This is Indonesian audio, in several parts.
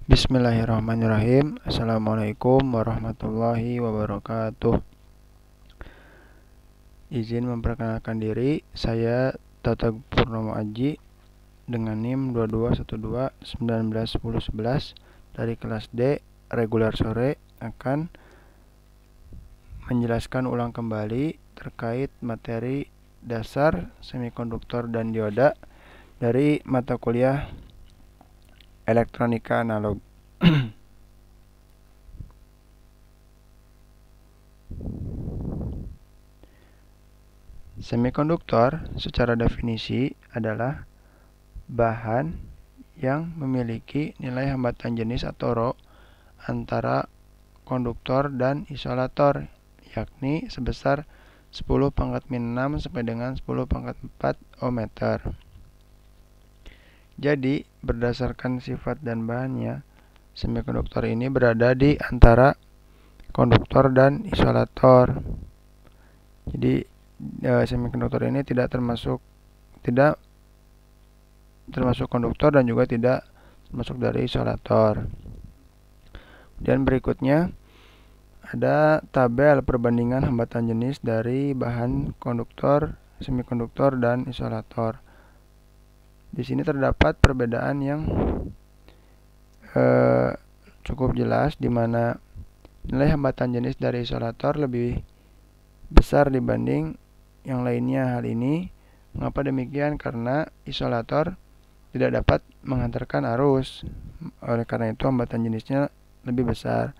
Bismillahirrahmanirrahim. Assalamualaikum warahmatullahi wabarakatuh. Izin memperkenalkan diri, saya Tata Purnomo Aji dengan NIM 2212191011 dari kelas D reguler sore akan menjelaskan ulang kembali terkait materi dasar semikonduktor dan dioda dari mata kuliah elektronika analog. Semikonduktor secara definisi adalah bahan yang memiliki nilai hambatan jenis atau Rho antara konduktor dan isolator, yakni sebesar 10⁻⁶ sampai dengan 10⁻⁴ ohmmeter. Jadi, berdasarkan sifat dan bahannya, semikonduktor ini berada di antara konduktor dan isolator. Jadi, semikonduktor ini tidak termasuk konduktor dan juga tidak termasuk dari isolator. Dan berikutnya ada tabel perbandingan hambatan jenis dari bahan konduktor, semikonduktor, dan isolator. Di sini terdapat perbedaan yang cukup jelas, di mana nilai hambatan jenis dari isolator lebih besar dibanding yang lainnya. Hal ini mengapa demikian? Karena isolator tidak dapat menghantarkan arus, oleh karena itu hambatan jenisnya lebih besar.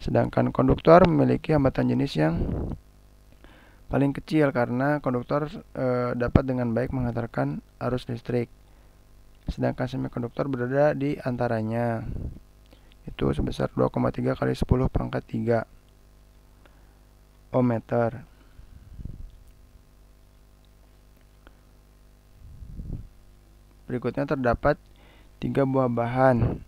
Sedangkan konduktor memiliki hambatan jenis yang paling kecil karena konduktor dapat dengan baik menghantarkan arus listrik. Sedangkan semikonduktor berada di antaranya, itu sebesar 2,3 kali 10⁻³ ohmmeter. Berikutnya terdapat 3 buah bahan,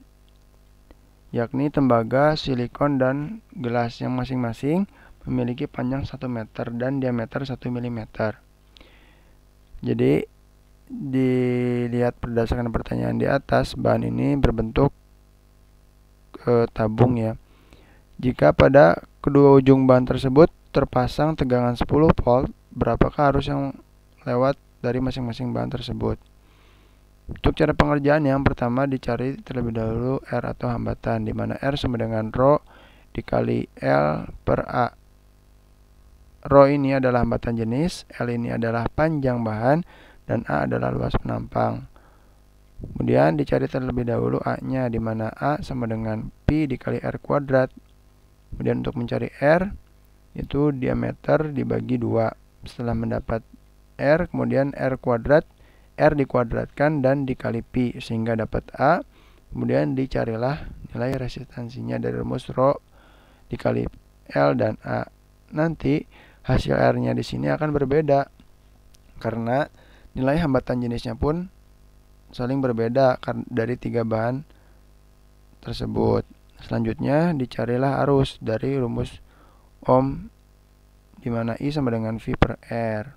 yakni tembaga, silikon, dan gelas, yang masing-masing memiliki panjang 1 meter dan diameter 1 mm. Jadi, dilihat berdasarkan pertanyaan di atas, bahan ini berbentuk tabung ya. Jika pada kedua ujung bahan tersebut terpasang tegangan 10 volt, berapakah arus yang lewat dari masing-masing bahan tersebut? Untuk cara pengerjaan, yang pertama dicari terlebih dahulu R atau hambatan, di mana R sama dengan Rho dikali L per A. Rho ini adalah hambatan jenis, L ini adalah panjang bahan, dan A adalah luas penampang. Kemudian dicari terlebih dahulu A-nya, di mana A sama dengan Pi dikali R kuadrat. Kemudian untuk mencari R, itu diameter dibagi 2. Setelah mendapat R, kemudian R kuadrat, R dikuadratkan dan dikali Pi sehingga dapat A. Kemudian dicarilah nilai resistansinya dari rumus Rho dikali L dan A. Nanti hasil R-nya di sini akan berbeda karena nilai hambatan jenisnya pun saling berbeda dari 3 bahan tersebut. Selanjutnya dicarilah arus dari rumus Ohm, di mana I sama dengan V per R.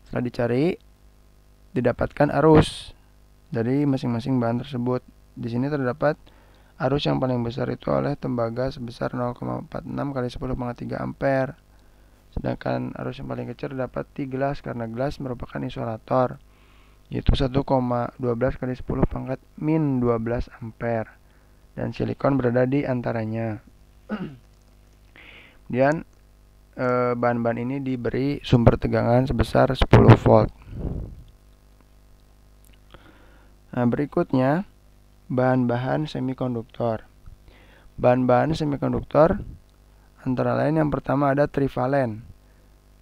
Setelah dicari, didapatkan arus dari masing-masing bahan tersebut. Di sini terdapat arus yang paling besar itu oleh tembaga sebesar 0,46 kali 10⁻³ ampere. Sedangkan arus yang paling kecil dapat di gelas karena gelas merupakan isolator, yaitu 1,12 kali 10⁻⁻12 ampere. Dan silikon berada di antaranya. Kemudian bahan-bahan ini diberi sumber tegangan sebesar 10 volt. Nah, berikutnya bahan-bahan semikonduktor. Bahan-bahan semikonduktor antara lain yang pertama ada trivalen.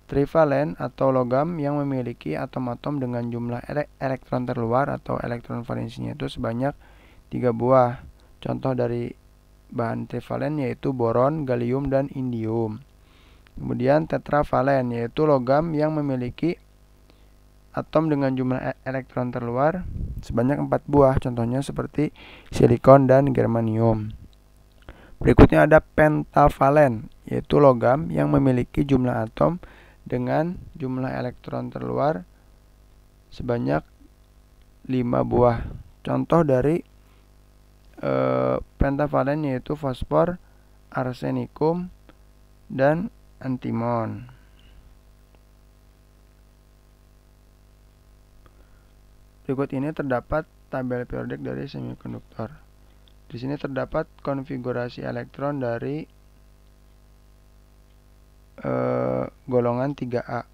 Trivalen atau logam yang memiliki atom-atom dengan jumlah elektron terluar atau elektron valensinya itu sebanyak 3 buah. Contoh dari bahan trivalen yaitu boron, gallium, dan indium. Kemudian tetravalen yaitu logam yang memiliki atom dengan jumlah elektron terluar sebanyak 4 buah, contohnya seperti silikon dan germanium. Berikutnya ada pentavalen, yaitu logam yang memiliki jumlah atom dengan jumlah elektron terluar sebanyak 5 buah. Contoh dari pentavalen, yaitu fosfor, arsenikum, dan antimon. Berikut ini terdapat tabel periodik dari semikonduktor. Di sini terdapat konfigurasi elektron dari golongan 3A.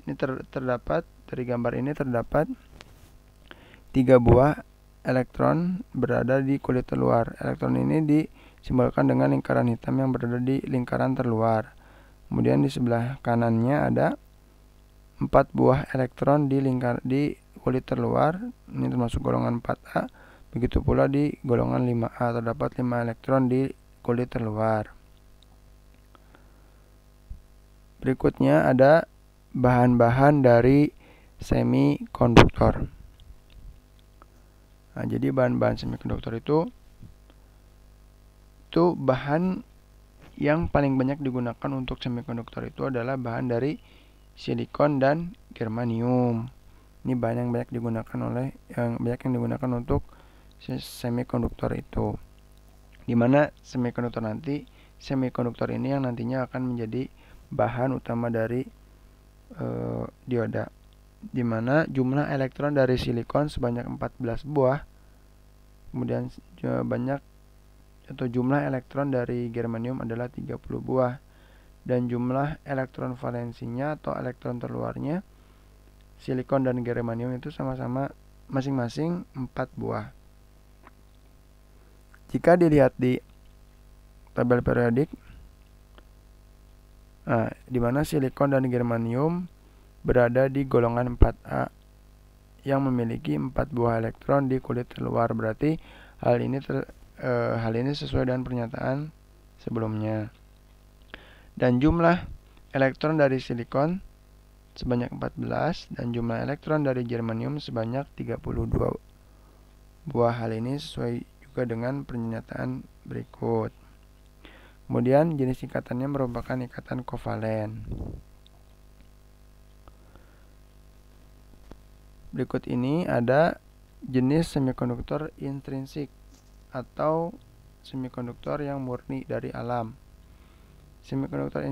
Ini terdapat dari gambar ini terdapat 3 buah elektron berada di kulit terluar. Elektron ini disimbolkan dengan lingkaran hitam yang berada di lingkaran terluar. Kemudian di sebelah kanannya ada 4 buah elektron di kulit terluar. Ini termasuk golongan 4A. Begitu pula di golongan 5A terdapat 5 elektron di kulit terluar. Berikutnya ada bahan-bahan dari semikonduktor. Nah, jadi bahan-bahan semikonduktor itu bahan yang paling banyak digunakan untuk semikonduktor itu adalah bahan dari silikon dan germanium. Ini bahan yang banyak digunakan untuk semikonduktor itu. Dimana semikonduktor ini yang nantinya akan menjadi bahan utama dari dioda, dimana jumlah elektron dari silikon sebanyak 14 buah, kemudian jumlah elektron dari germanium adalah 30 buah, dan jumlah elektron valensinya atau elektron terluarnya silikon dan germanium itu sama-sama masing-masing 4 buah. Jika dilihat di tabel periodik, di mana silikon dan germanium berada di golongan 4A yang memiliki 4 buah elektron di kulit terluar. Berarti hal ini sesuai dengan pernyataan sebelumnya. Dan jumlah elektron dari silikon sebanyak 14 dan jumlah elektron dari germanium sebanyak 32 buah. Hal ini sesuai juga dengan pernyataan berikut. Kemudian jenis ikatannya merupakan ikatan kovalen. Berikut ini ada jenis semikonduktor intrinsik atau semikonduktor yang murni dari alam. Semikonduktor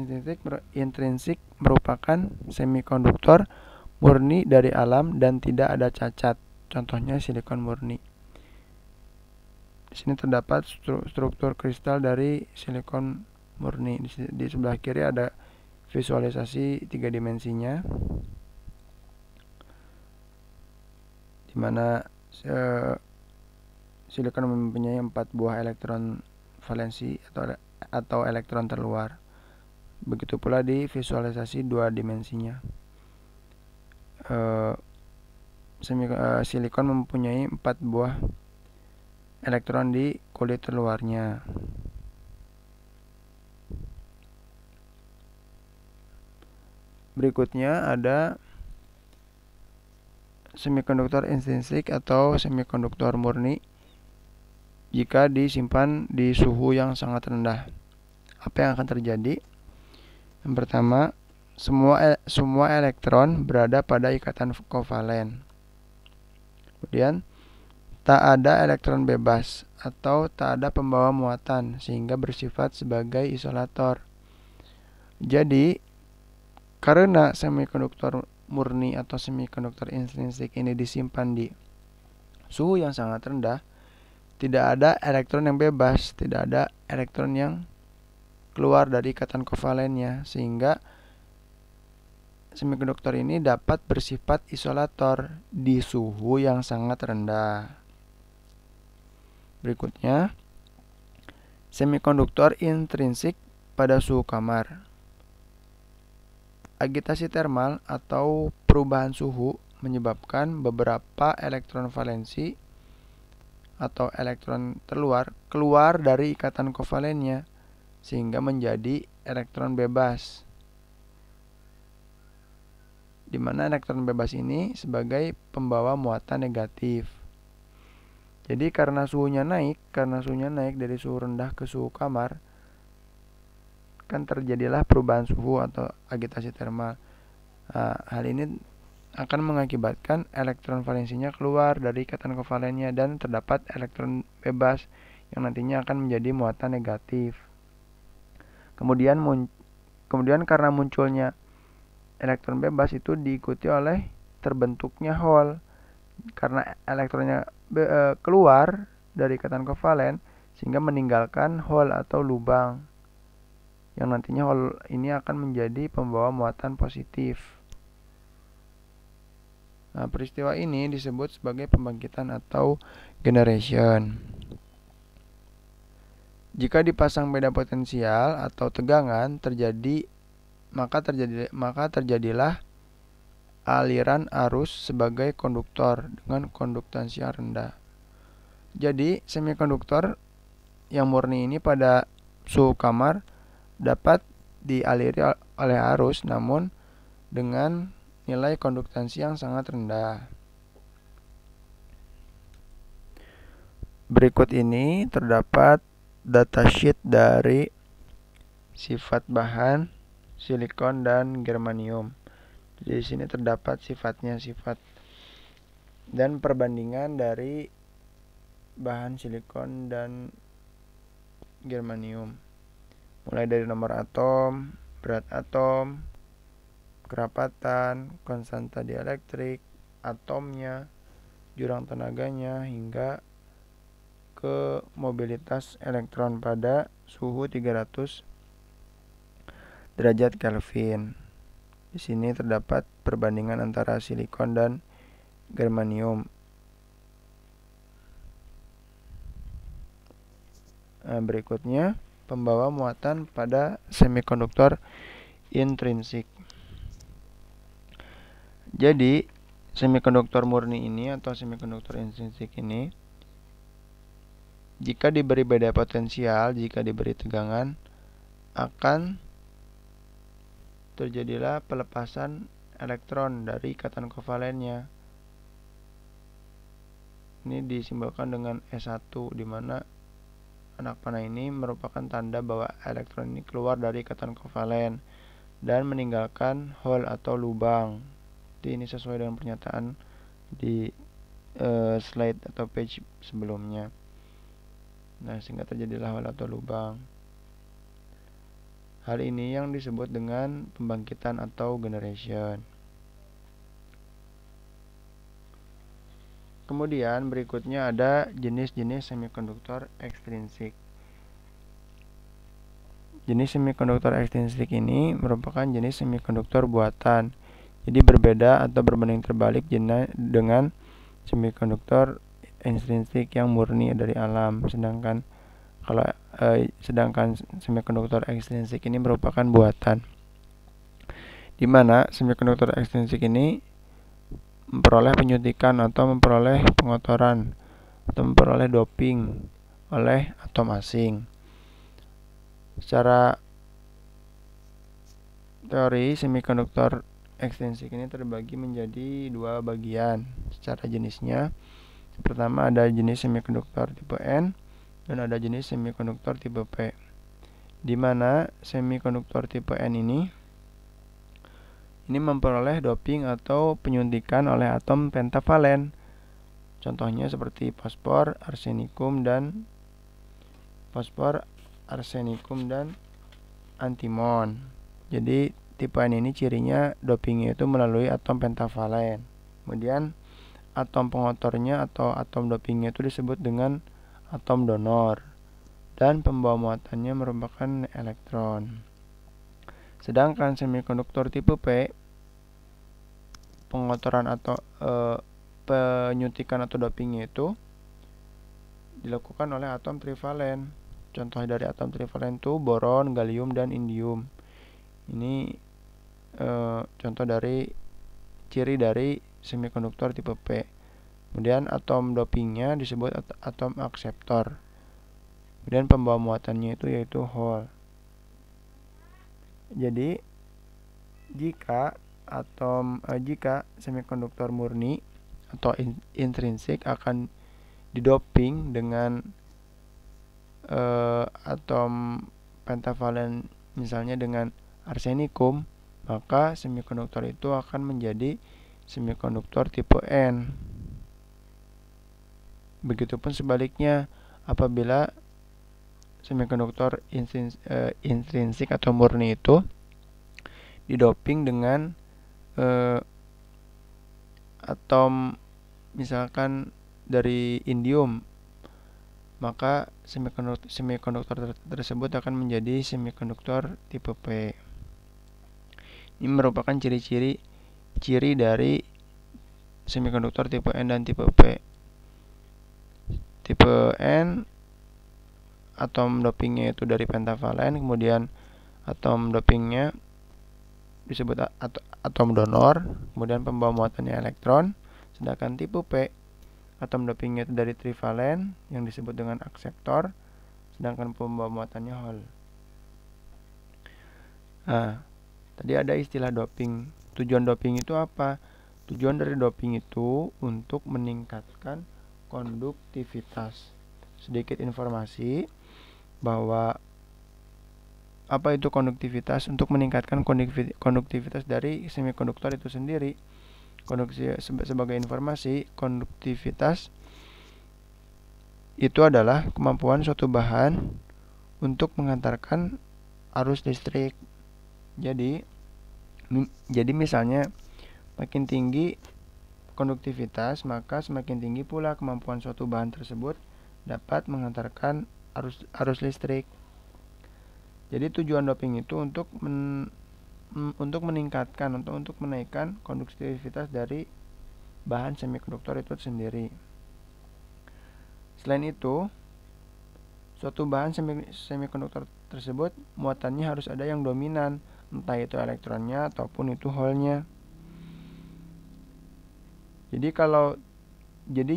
intrinsik merupakan semikonduktor murni dari alam dan tidak ada cacat. Contohnya silikon murni. Di sini terdapat struktur kristal dari silikon murni. Di sebelah kiri ada visualisasi 3 dimensinya, di mana silikon mempunyai 4 buah elektron valensi atau elektron terluar. Begitu pula di visualisasi 2 dimensinya. Silikon mempunyai 4 buah elektron di kulit terluarnya. Berikutnya ada semikonduktor intrinsik atau semikonduktor murni jika disimpan di suhu yang sangat rendah. Apa yang akan terjadi? Yang pertama, semua elektron berada pada ikatan kovalen. Kemudian tak ada elektron bebas atau tak ada pembawa muatan sehingga bersifat sebagai isolator. Jadi, karena semikonduktor murni atau semikonduktor intrinsik ini disimpan di suhu yang sangat rendah, tidak ada elektron yang bebas, tidak ada elektron yang keluar dari ikatan kovalennya, sehingga semikonduktor ini dapat bersifat isolator di suhu yang sangat rendah. Berikutnya, semikonduktor intrinsik pada suhu kamar. Agitasi termal atau perubahan suhu menyebabkan beberapa elektron valensi atau elektron terluar keluar dari ikatan kovalennya sehingga menjadi elektron bebas, di mana elektron bebas ini sebagai pembawa muatan negatif. Jadi karena suhunya naik dari suhu rendah ke suhu kamar, kan terjadilah perubahan suhu atau agitasi termal. Hal ini akan mengakibatkan elektron valensinya keluar dari ikatan kovalennya dan terdapat elektron bebas yang nantinya akan menjadi muatan negatif. Kemudian karena munculnya elektron bebas itu diikuti oleh terbentuknya hole. Karena elektronnya keluar dari ikatan kovalen sehingga meninggalkan hole atau lubang. Yang nantinya hole ini akan menjadi pembawa muatan positif. Nah, peristiwa ini disebut sebagai pembangkitan atau generation. Jika dipasang beda potensial atau tegangan maka terjadilah aliran arus sebagai konduktor dengan konduktansi yang rendah. Jadi, semikonduktor yang murni ini pada suhu kamar dapat dialiri oleh arus namun dengan nilai konduktansi yang sangat rendah. Berikut ini terdapat datasheet dari sifat bahan silikon dan germanium. Di sini terdapat sifat dan perbandingan dari bahan silikon dan germanium. Mulai dari nomor atom, berat atom, kerapatan, konstanta dielektrik, atomnya, jurang tenaganya, hingga ke mobilitas elektron pada suhu 300 derajat Kelvin. Di sini terdapat perbandingan antara silikon dan germanium. Berikutnya, pembawa muatan pada semikonduktor intrinsik. Jadi, semikonduktor murni ini atau semikonduktor intrinsik ini, jika diberi beda potensial, jika diberi tegangan, akan terjadilah pelepasan elektron dari ikatan kovalennya. Ini disimbolkan dengan S1, di mana anak panah ini merupakan tanda bahwa elektron ini keluar dari ikatan kovalen dan meninggalkan hole atau lubang. Jadi ini sesuai dengan pernyataan di slide atau page sebelumnya. Nah, sehingga terjadilah hole atau lubang. Hal ini yang disebut dengan pembangkitan atau generation. Kemudian berikutnya ada jenis-jenis semikonduktor ekstrinsik. Jenis semikonduktor ekstrinsik ini merupakan jenis semikonduktor buatan. Jadi berbeda atau berbanding terbalik dengan semikonduktor intrinsik yang murni dari alam. Sedangkan semikonduktor ekstrinsik ini merupakan buatan, di mana semikonduktor ekstrinsik ini memperoleh penyuntikan atau memperoleh pengotoran atau memperoleh doping oleh atom asing. Secara teori, semikonduktor ekstrinsik ini terbagi menjadi dua bagian secara jenisnya. Pertama, ada jenis semikonduktor tipe N dan ada jenis semikonduktor tipe P, di mana semikonduktor tipe N ini memperoleh doping atau penyuntikan oleh atom pentavalen. Contohnya seperti fosfor, arsenikum dan antimon. Jadi tipe N ini cirinya dopingnya itu melalui atom pentavalen. Kemudian atom pengotornya atau atom dopingnya itu disebut dengan atom donor dan pembawa muatannya merupakan elektron. Sedangkan semikonduktor tipe P, pengotoran atau penyuntikan atau dopingnya itu dilakukan oleh atom trivalen. Contoh dari atom trivalen itu boron, gallium, dan indium. Ini contoh dari ciri dari semikonduktor tipe P. Kemudian atom dopingnya disebut atom akseptor. Kemudian pembawa muatannya itu yaitu hole. Jadi jika semikonduktor murni atau intrinsik akan didoping dengan atom pentavalen, misalnya dengan arsenikum, maka semikonduktor itu akan menjadi semikonduktor tipe N. Begitupun sebaliknya, apabila semikonduktor intrinsik atau murni itu didoping dengan atom misalkan dari indium, maka semikonduktor tersebut akan menjadi semikonduktor tipe P. Ini merupakan ciri dari semikonduktor tipe N dan tipe P. Tipe N, atom dopingnya itu dari pentavalen, kemudian atom dopingnya disebut atom donor, kemudian pembawa muatannya elektron. Sedangkan tipe P, atom dopingnya itu dari trivalen yang disebut dengan akseptor, sedangkan pembawa muatannya hole. Nah, tadi ada istilah doping. Tujuan doping itu apa? Tujuan dari doping itu untuk meningkatkan konduktivitas. Sedikit informasi bahwa apa itu konduktivitas? Untuk meningkatkan konduktivitas dari semikonduktor itu sendiri. Sebagai informasi, konduktivitas itu adalah kemampuan suatu bahan untuk mengantarkan arus listrik. Jadi misalnya makin tinggi konduktivitas, maka semakin tinggi pula kemampuan suatu bahan tersebut dapat mengantarkan arus listrik. Jadi tujuan doping itu untuk meningkatkan, untuk menaikkan konduktivitas dari bahan semikonduktor itu sendiri. Selain itu, suatu bahan semikonduktor tersebut muatannya harus ada yang dominan, entah itu elektronnya ataupun itu hole-nya. Jadi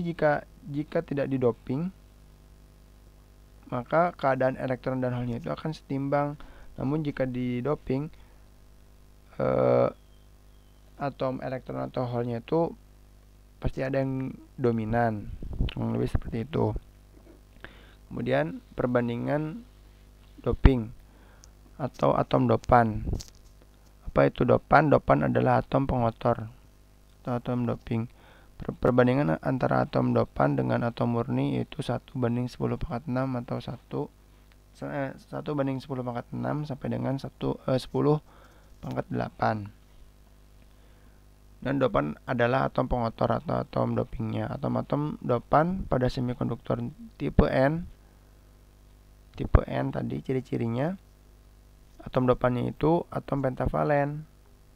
jika tidak didoping, maka keadaan elektron dan hole-nya itu akan setimbang. Namun jika didoping, atom elektron atau hole-nya itu pasti ada yang dominan, kurang lebih seperti itu. Kemudian perbandingan doping atau atom dopan. Apa itu dopan? Dopan adalah atom pengotor atau atom doping. Perbandingan antara atom dopan dengan atom murni yaitu 1:10⁻⁶ atau 1:10⁻⁶ sampai dengan 10⁸. Dan dopan adalah atom pengotor atau atom dopingnya. Atom-atom dopan pada semikonduktor tipe N tadi ciri-cirinya, atom dopannya itu atom pentavalen,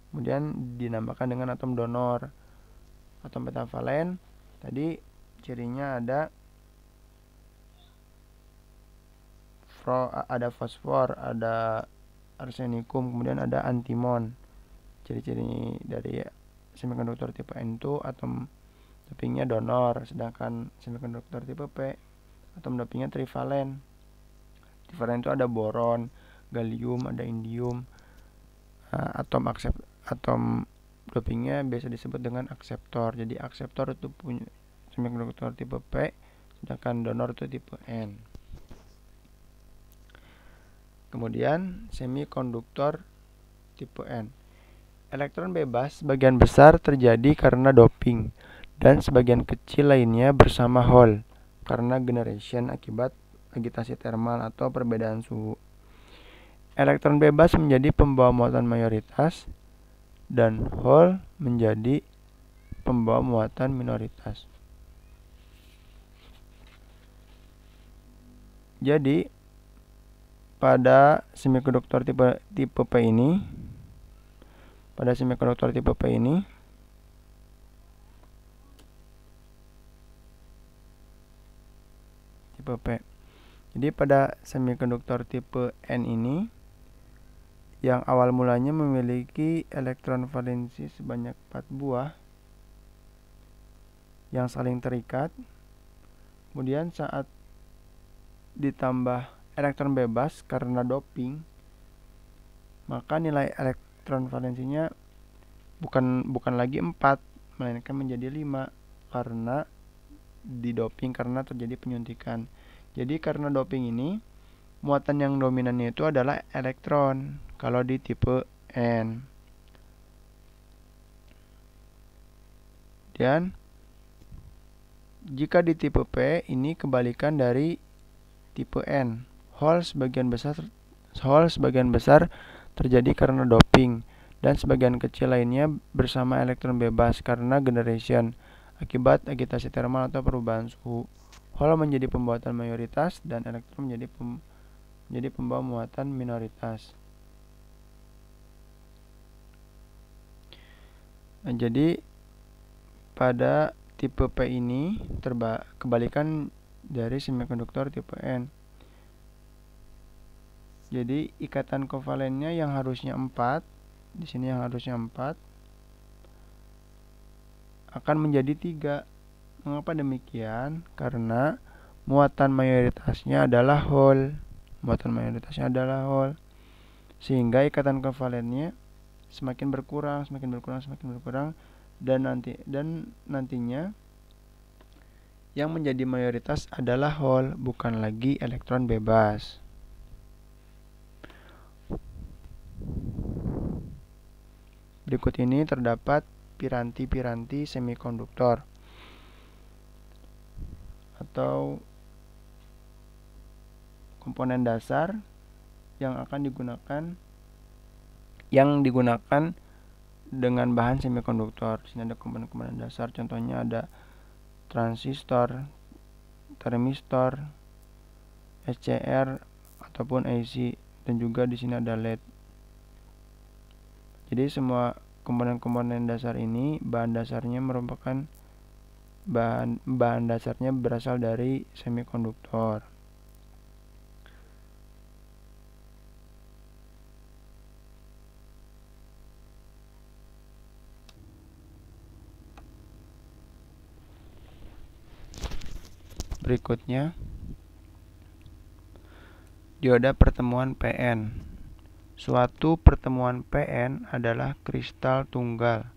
kemudian dinamakan dengan atom donor. Atom pentavalen tadi cirinya ada fosfor, ada arsenikum, kemudian ada antimon. Ciri-ciri dari semikonduktor tipe N itu atom dopingnya donor, sedangkan semikonduktor tipe P atom dopingnya trivalen. Trivalen itu ada boron, gallium, ada indium. Atom dopingnya biasa disebut dengan akseptor. Jadi akseptor itu punya semikonduktor tipe P, sedangkan donor itu tipe N. Kemudian semikonduktor tipe N. Elektron bebas sebagian besar terjadi karena doping, dan sebagian kecil lainnya bersama hole karena generation akibat agitasi termal atau perbedaan suhu. Elektron bebas menjadi pembawa muatan mayoritas dan hole menjadi pembawa muatan minoritas. Jadi pada semikonduktor tipe P ini, tipe P. Jadi pada semikonduktor tipe N ini, yang awal mulanya memiliki elektron valensi sebanyak 4 buah yang saling terikat. Kemudian saat ditambah elektron bebas karena doping, maka nilai elektron valensinya bukan lagi 4, melainkan menjadi 5 karena didoping, karena terjadi penyuntikan. Jadi karena doping ini, muatan yang dominannya itu adalah elektron kalau di tipe N. Kemudian jika di tipe P ini kebalikan dari tipe N. Hole sebagian besar terjadi karena doping dan sebagian kecil lainnya bersama elektron bebas karena generation akibat agitasi termal atau perubahan suhu. Hole menjadi pembuatan mayoritas dan elektron menjadi pembawa muatan minoritas. Nah, jadi pada tipe P ini kebalikan dari semikonduktor tipe N. Jadi ikatan kovalennya yang harusnya 4, di sini yang harusnya 4 akan menjadi 3. Mengapa demikian? Karena muatan mayoritasnya adalah hole. Sehingga ikatan kovalennya semakin berkurang dan nantinya yang menjadi mayoritas adalah hole, bukan lagi elektron bebas. Berikut ini terdapat piranti-piranti semikonduktor atau komponen dasar yang digunakan dengan bahan semikonduktor. Di sini ada komponen-komponen dasar, contohnya ada transistor, termistor, SCR ataupun IC, dan juga di sini ada LED. Jadi semua komponen-komponen dasar ini bahan dasarnya berasal dari semikonduktor. Berikutnya, dioda pertemuan PN. Suatu pertemuan PN adalah kristal tunggal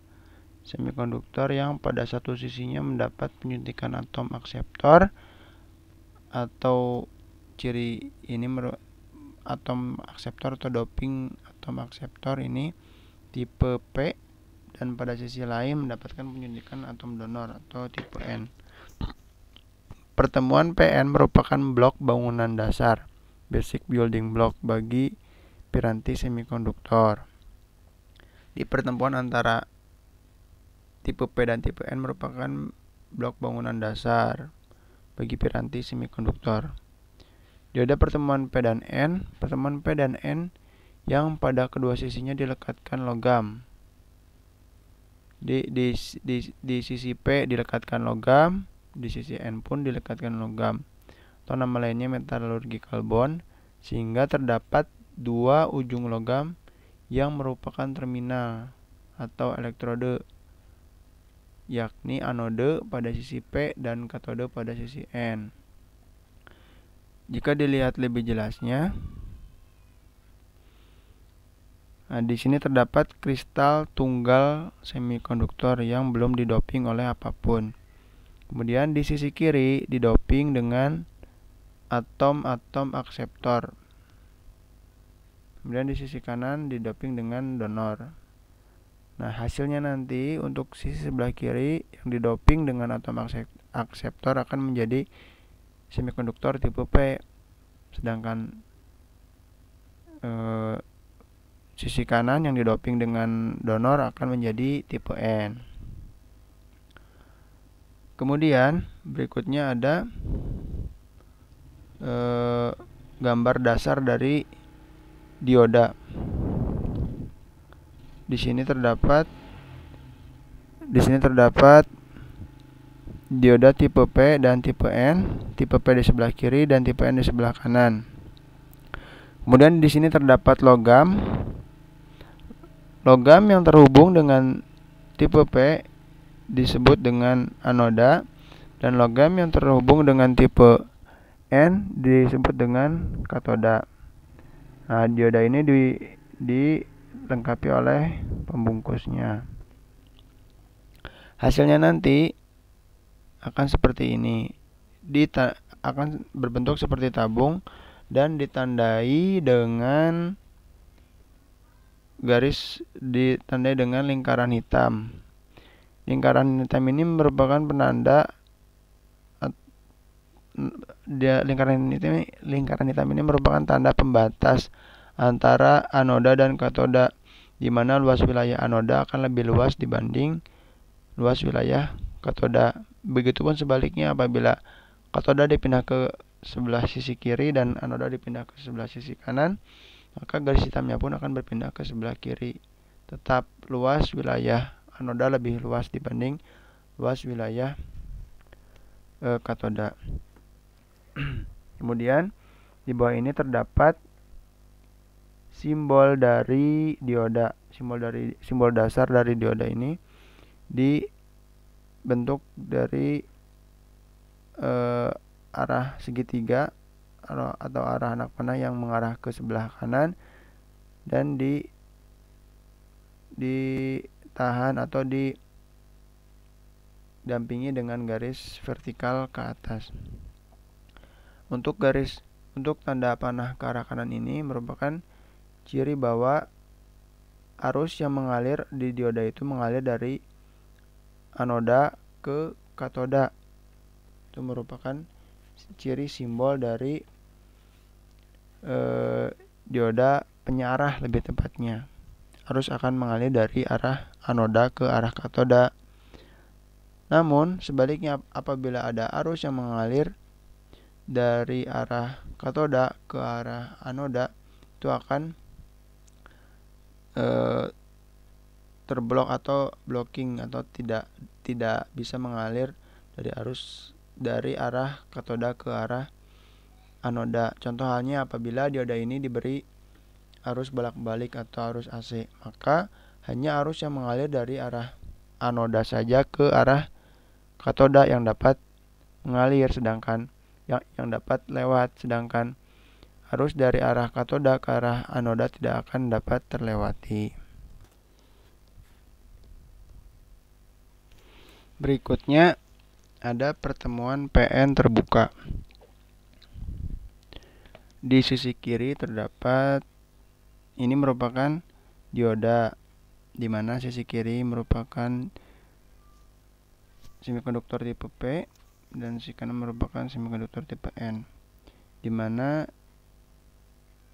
semikonduktor yang pada satu sisinya mendapat penyuntikan atom akseptor, atau ciri ini atom akseptor atau doping atom akseptor ini tipe P, dan pada sisi lain mendapatkan penyuntikan atom donor atau tipe N. Pertemuan PN merupakan blok bangunan dasar, basic building block bagi piranti semikonduktor. Di pertemuan antara tipe P dan tipe N merupakan blok bangunan dasar bagi piranti semikonduktor. Dioda pertemuan P dan N yang pada kedua sisinya dilekatkan logam. Di sisi P dilekatkan logam, di sisi N pun dilekatkan logam, atau nama lainnya metallurgical bond, sehingga terdapat dua ujung logam yang merupakan terminal atau elektrode, yakni anode pada sisi P dan katode pada sisi N. Jika dilihat lebih jelasnya, di sini terdapat kristal tunggal semikonduktor yang belum didoping oleh apapun. Kemudian di sisi kiri didoping dengan atom-atom akseptor. Kemudian di sisi kanan didoping dengan donor. Nah, hasilnya nanti untuk sisi sebelah kiri yang didoping dengan atom akseptor akan menjadi semikonduktor tipe P. Sedangkan sisi kanan yang didoping dengan donor akan menjadi tipe N. Kemudian berikutnya ada gambar dasar dari dioda. Di sini terdapat dioda tipe P dan tipe N, tipe P di sebelah kiri dan tipe N di sebelah kanan. Kemudian di sini terdapat logam yang terhubung dengan tipe P disebut dengan anoda, dan logam yang terhubung dengan tipe N disebut dengan katoda. Nah, dioda ini dilengkapi oleh pembungkusnya. Hasilnya nanti akan seperti ini. Akan berbentuk seperti tabung dan ditandai dengan lingkaran hitam. Lingkaran hitam ini merupakan penanda lingkaran hitam ini merupakan tanda pembatas antara anoda dan katoda, di mana luas wilayah anoda akan lebih luas dibanding luas wilayah katoda. Begitupun sebaliknya, apabila katoda dipindah ke sebelah sisi kiri dan anoda dipindah ke sebelah sisi kanan, maka garis hitamnya pun akan berpindah ke sebelah kiri. Tetap luas wilayah anoda lebih luas dibanding luas wilayah katoda. Kemudian di bawah ini terdapat simbol dari dioda. Simbol dasar dari dioda ini dibentuk dari arah segitiga atau arah anak panah yang mengarah ke sebelah kanan dan ditahan atau didampingi dengan garis vertikal ke atas. Untuk tanda panah ke arah kanan ini merupakan ciri bahwa arus yang mengalir di dioda itu mengalir dari anoda ke katoda. Itu merupakan ciri simbol dari dioda penyarah, lebih tepatnya. Arus akan mengalir dari arah anoda ke arah katoda. Namun sebaliknya, apabila ada arus yang mengalir dari arah katoda ke arah anoda, itu akan terblok atau blocking atau tidak bisa mengalir dari arah katoda ke arah anoda. Contoh halnya apabila dioda ini diberi arus bolak-balik atau arus AC, maka hanya arus yang mengalir dari arah anoda saja ke arah katoda yang dapat mengalir, sedangkan yang dapat lewat, sedangkan arus dari arah katoda ke arah anoda tidak akan dapat terlewati. Berikutnya ada pertemuan PN terbuka. Di sisi kiri terdapat, ini merupakan dioda, di mana sisi kiri merupakan semikonduktor tipe P dan sisi kanan merupakan semikonduktor tipe N, di mana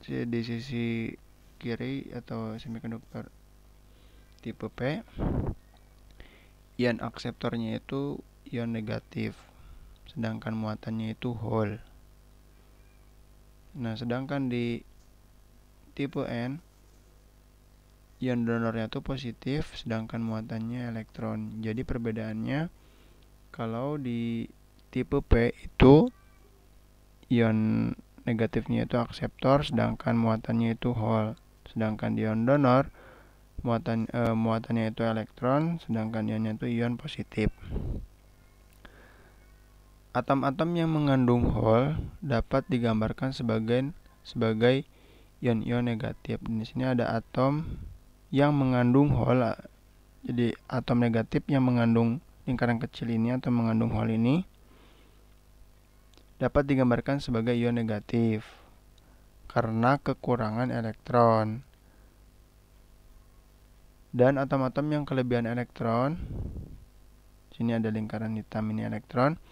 di sisi kiri atau semikonduktor tipe P, ion akseptornya itu ion negatif, sedangkan muatannya itu hole. Nah, sedangkan di tipe N, ion donornya itu positif, sedangkan muatannya elektron. Jadi perbedaannya, kalau di tipe P itu ion negatifnya itu akseptor, sedangkan muatannya itu hole. Sedangkan di ion donor muatannya itu elektron, sedangkan ionnya itu ion positif. Atom-atom yang mengandung hole dapat digambarkan sebagai ion-ion negatif. Di sini ada atom yang mengandung hole. Jadi atom negatif yang mengandung lingkaran kecil ini atau mengandung hole ini dapat digambarkan sebagai ion negatif karena kekurangan elektron. Dan atom-atom yang kelebihan elektron, sini ada lingkaran hitam ini elektron.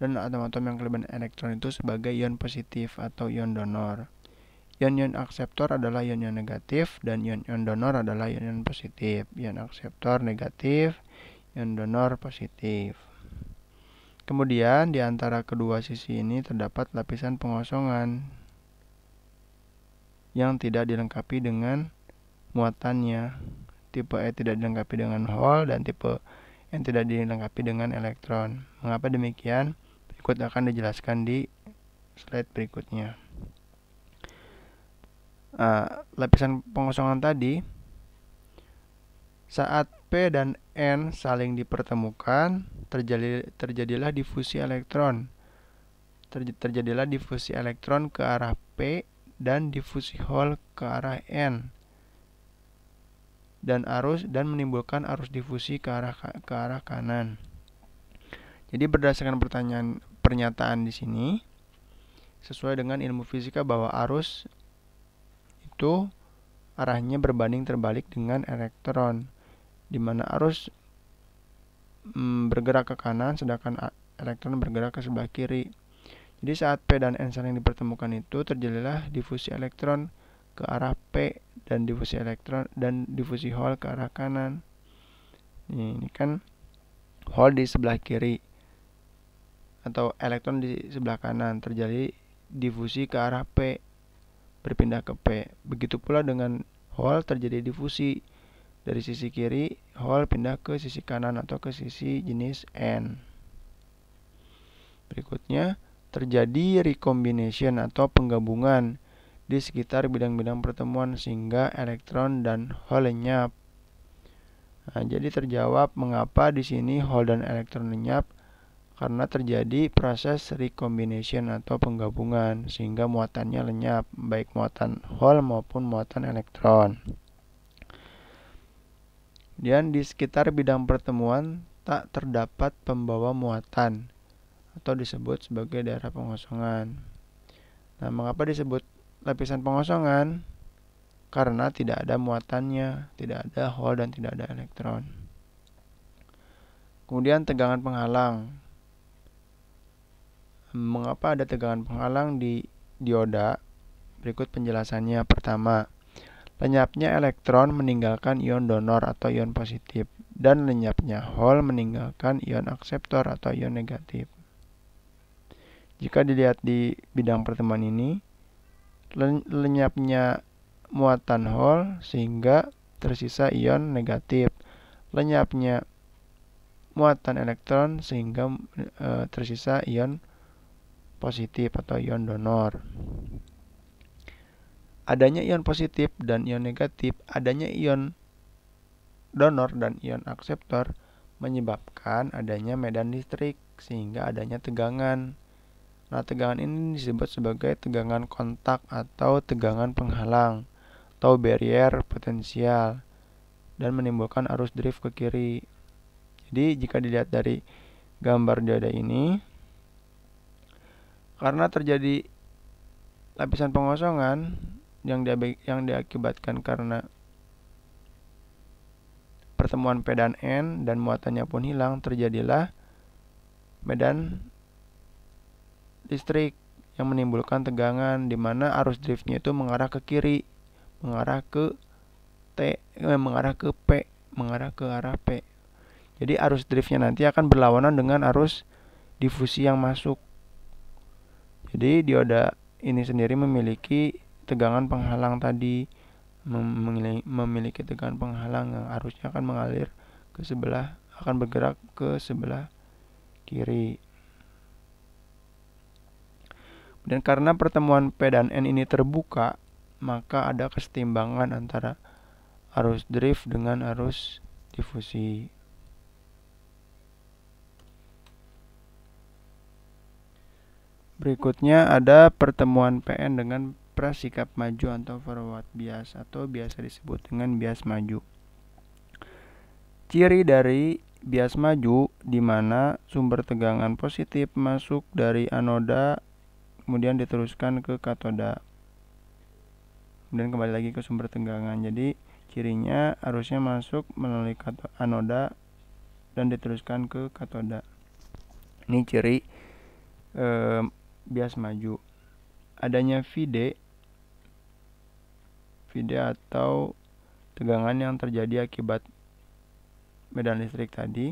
Dan atom-atom yang kelebihan elektron itu sebagai ion positif atau ion donor. Ion-ion akseptor adalah ion-ion negatif dan ion-ion donor adalah ion-ion positif. Ion akseptor negatif, ion donor positif. Kemudian di antara kedua sisi ini terdapat lapisan pengosongan yang tidak dilengkapi dengan muatannya. Tipe E tidak dilengkapi dengan hole dan tipe N tidak dilengkapi dengan elektron. Mengapa demikian? Berikut akan dijelaskan di slide berikutnya. Lapisan pengosongan tadi, saat P dan N saling dipertemukan, terjadilah difusi elektron. Terjadilah difusi elektron ke arah P dan difusi hole ke arah N. Dan menimbulkan arus difusi ke arah kanan. Jadi berdasarkan pernyataan di sini, sesuai dengan ilmu fisika bahwa arus itu arahnya berbanding terbalik dengan elektron, di mana arus bergerak ke kanan sedangkan elektron bergerak ke sebelah kiri. Jadi saat P dan N saling dipertemukan itu terjadilah difusi elektron ke arah P dan difusi hole ke arah kanan. Ini kan hole di sebelah kiri atau elektron di sebelah kanan, terjadi difusi ke arah P, berpindah ke P. Begitu pula dengan hole, terjadi difusi dari sisi kiri, hole pindah ke sisi kanan atau ke sisi jenis N. Berikutnya, terjadi recombination atau penggabungan di sekitar bidang-bidang pertemuan sehingga elektron dan hole lenyap. Nah, jadi terjawab mengapa di sini hole dan elektron lenyap, karena terjadi proses recombination atau penggabungan sehingga muatannya lenyap, baik muatan hole maupun muatan elektron. Dan di sekitar bidang pertemuan tak terdapat pembawa muatan atau disebut sebagai daerah pengosongan. Nah, mengapa disebut lapisan pengosongan? Karena tidak ada muatannya, tidak ada hole dan tidak ada elektron. Kemudian tegangan penghalang. Mengapa ada tegangan penghalang di dioda? Berikut penjelasannya. Pertama, lenyapnya elektron meninggalkan ion donor atau ion positif, dan lenyapnya hole meninggalkan ion akseptor atau ion negatif. Jika dilihat di bidang pertemuan ini, lenyapnya muatan hole sehingga tersisa ion negatif, lenyapnya muatan elektron sehingga tersisa ion positif atau ion donor. Adanya ion positif dan ion negatif, adanya ion donor dan ion akseptor menyebabkan adanya medan listrik sehingga adanya tegangan. Nah, tegangan ini disebut sebagai tegangan kontak atau tegangan penghalang atau barrier potensial dan menimbulkan arus drift ke kiri. Jadi jika dilihat dari gambar dioda ini, karena terjadi lapisan pengosongan yang diakibatkan karena pertemuan P dan N dan muatannya pun hilang, terjadilah medan listrik yang menimbulkan tegangan, di mana arus driftnya itu mengarah ke kiri, mengarah ke P, mengarah ke arah P. Jadi arus driftnya nanti akan berlawanan dengan arus difusi yang masuk. Jadi dioda ini sendiri memiliki tegangan penghalang tadi, memiliki tegangan penghalang yang arusnya akan mengalir ke sebelah, akan bergerak ke sebelah kiri. Dan karena pertemuan P dan N ini terbuka, maka ada kesetimbangan antara arus drift dengan arus difusi. Berikutnya ada pertemuan PN dengan prasikap maju atau forward bias atau biasa disebut dengan bias maju. Ciri dari bias maju di mana sumber tegangan positif masuk dari anoda kemudian diteruskan ke katoda, kemudian kembali lagi ke sumber tegangan. Jadi cirinya arusnya masuk melalui anoda dan diteruskan ke katoda. Ini ciri bias maju. Adanya VD atau tegangan yang terjadi akibat medan listrik tadi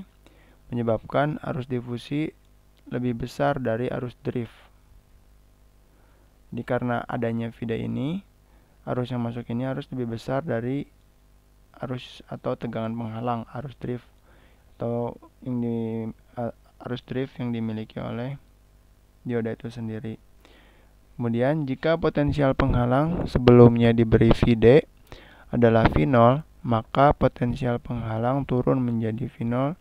menyebabkan arus difusi lebih besar dari arus drift. Jadi karena adanya VD ini, arus yang masuk ini harus lebih besar dari arus atau tegangan penghalang, arus drift yang dimiliki oleh dioda itu sendiri. Kemudian jika potensial penghalang sebelumnya diberi VD adalah V0, maka potensial penghalang turun menjadi V0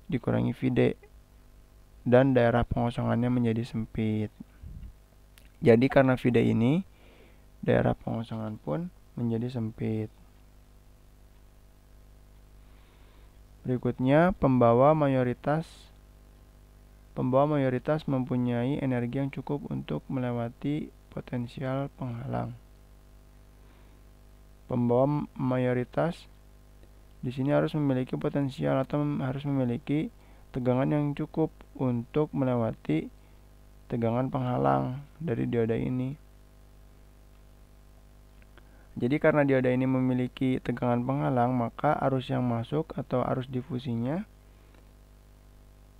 dikurangi VD dan daerah pengosongannya menjadi sempit. Jadi karena VD ini, daerah pengosongan pun menjadi sempit. Berikutnya, pembawa mayoritas mempunyai energi yang cukup untuk melewati potensial penghalang. Pembawa mayoritas di sini harus memiliki potensial atau harus memiliki tegangan yang cukup untuk melewati tegangan penghalang dari dioda ini. Jadi karena dioda ini memiliki tegangan penghalang, maka arus yang masuk atau arus difusinya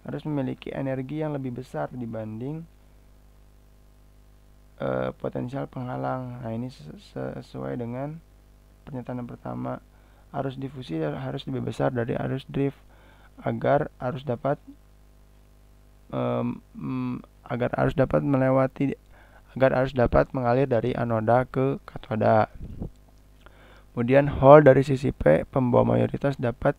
harus memiliki energi yang lebih besar dibanding potensial penghalang. Nah, ini sesuai dengan pernyataan yang pertama. Arus difusi harus lebih besar dari arus drift agar arus dapat mengalir dari anoda ke katoda. Kemudian hole dari sisi P, pembawa mayoritas dapat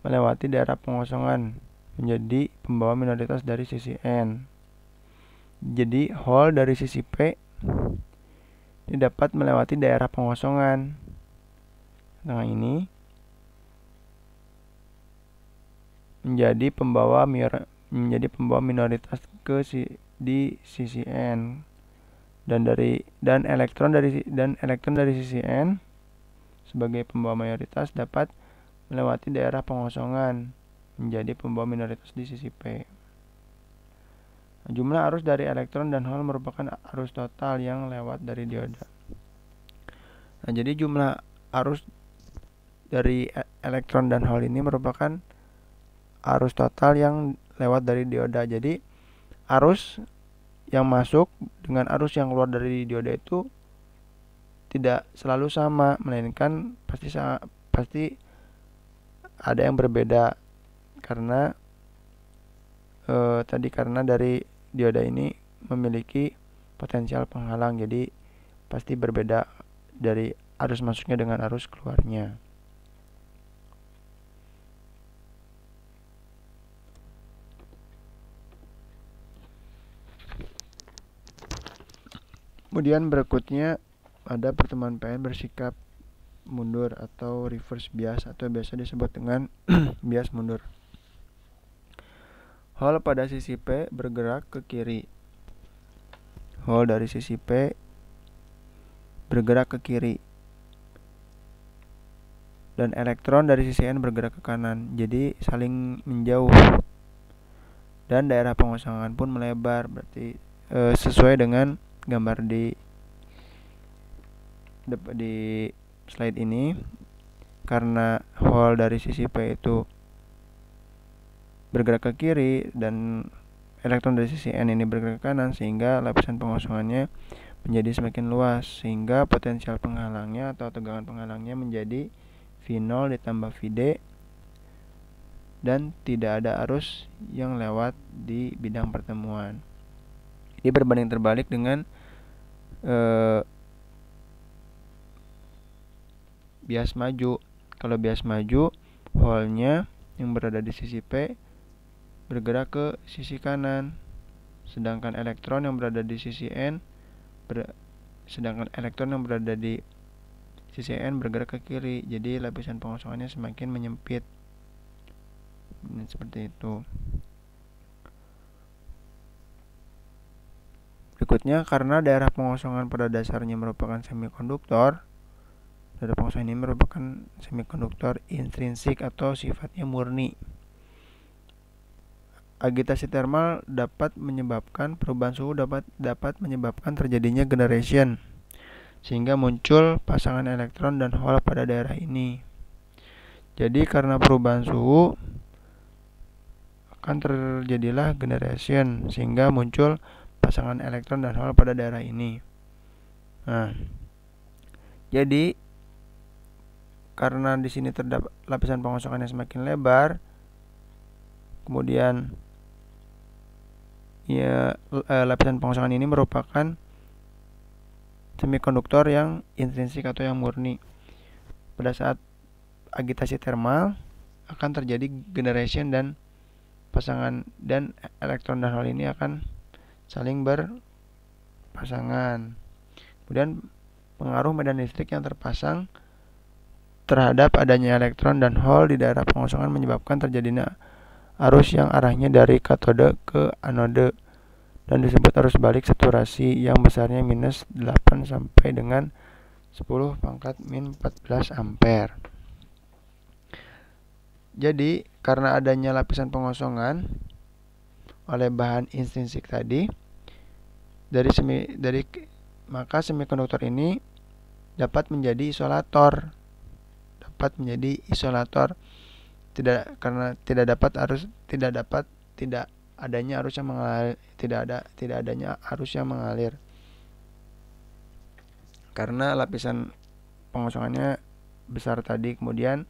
melewati daerah pengosongan menjadi pembawa minoritas dari sisi N. Jadi hole dari sisi P ini dapat melewati daerah pengosongan. Nah, ini menjadi pembawa minoritas di sisi N, dan elektron dari sisi N sebagai pembawa mayoritas dapat melewati daerah pengosongan menjadi pembawa minoritas di sisi P. Jumlah arus dari elektron dan hole merupakan arus total yang lewat dari dioda. Nah, jadi jumlah arus dari elektron dan hole ini merupakan arus total yang lewat dari dioda. Jadi arus yang masuk dengan arus yang keluar dari dioda itu tidak selalu sama, melainkan pasti ada yang berbeda karena karena dari dioda ini memiliki potensial penghalang, jadi pasti berbeda dari arus masuknya dengan arus keluarnya. Kemudian berikutnya ada pertemuan PN bersikap mundur atau reverse bias atau biasa disebut dengan bias mundur. Hole pada sisi P bergerak ke kiri. Hole dari sisi P bergerak ke kiri. Dan elektron dari sisi N bergerak ke kanan. Jadi saling menjauh. Dan daerah pengosongan pun melebar, berarti sesuai dengan gambar di slide ini. Karena hole dari sisi P itu bergerak ke kiri dan elektron dari sisi N ini bergerak ke kanan, sehingga lapisan pengosongannya menjadi semakin luas, sehingga potensial penghalangnya atau tegangan penghalangnya menjadi V0 ditambah Vd, dan tidak ada arus yang lewat di bidang pertemuan. Ini berbanding terbalik dengan bias maju. Kalau bias maju, hole-nya yang berada di sisi P bergerak ke sisi kanan, sedangkan elektron yang berada di sisi N bergerak ke kiri. Jadi lapisan pengosongannya semakin menyempit. Seperti itu. Berikutnya, karena daerah pengosongan pada dasarnya merupakan semikonduktor, daerah pengosongan ini merupakan semikonduktor intrinsik atau sifatnya murni. Agitasi termal dapat menyebabkan perubahan suhu dapat menyebabkan terjadinya generation, sehingga muncul pasangan elektron dan hole pada daerah ini. Jadi karena perubahan suhu akan terjadilah generation, sehingga muncul pasangan elektron dan hole pada daerah ini. Nah, jadi karena di sini terdapat lapisan pengosongannya semakin lebar, kemudian lapisan pengosongan ini merupakan semikonduktor yang intrinsik atau yang murni. Pada saat agitasi termal akan terjadi generation dan pasangan, dan elektron dan hole ini akan saling berpasangan. Kemudian pengaruh medan listrik yang terpasang terhadap adanya elektron dan hole di daerah pengosongan menyebabkan terjadinya arus yang arahnya dari katode ke anode, dan disebut arus balik saturasi yang besarnya minus 8 sampai dengan 10 pangkat min 14 ampere. Jadi karena adanya lapisan pengosongan oleh bahan intrinsik tadi, maka semikonduktor ini dapat menjadi isolator. Tidak adanya arus yang mengalir, tidak adanya arus yang mengalir. Karena lapisan pengosongannya besar tadi, kemudian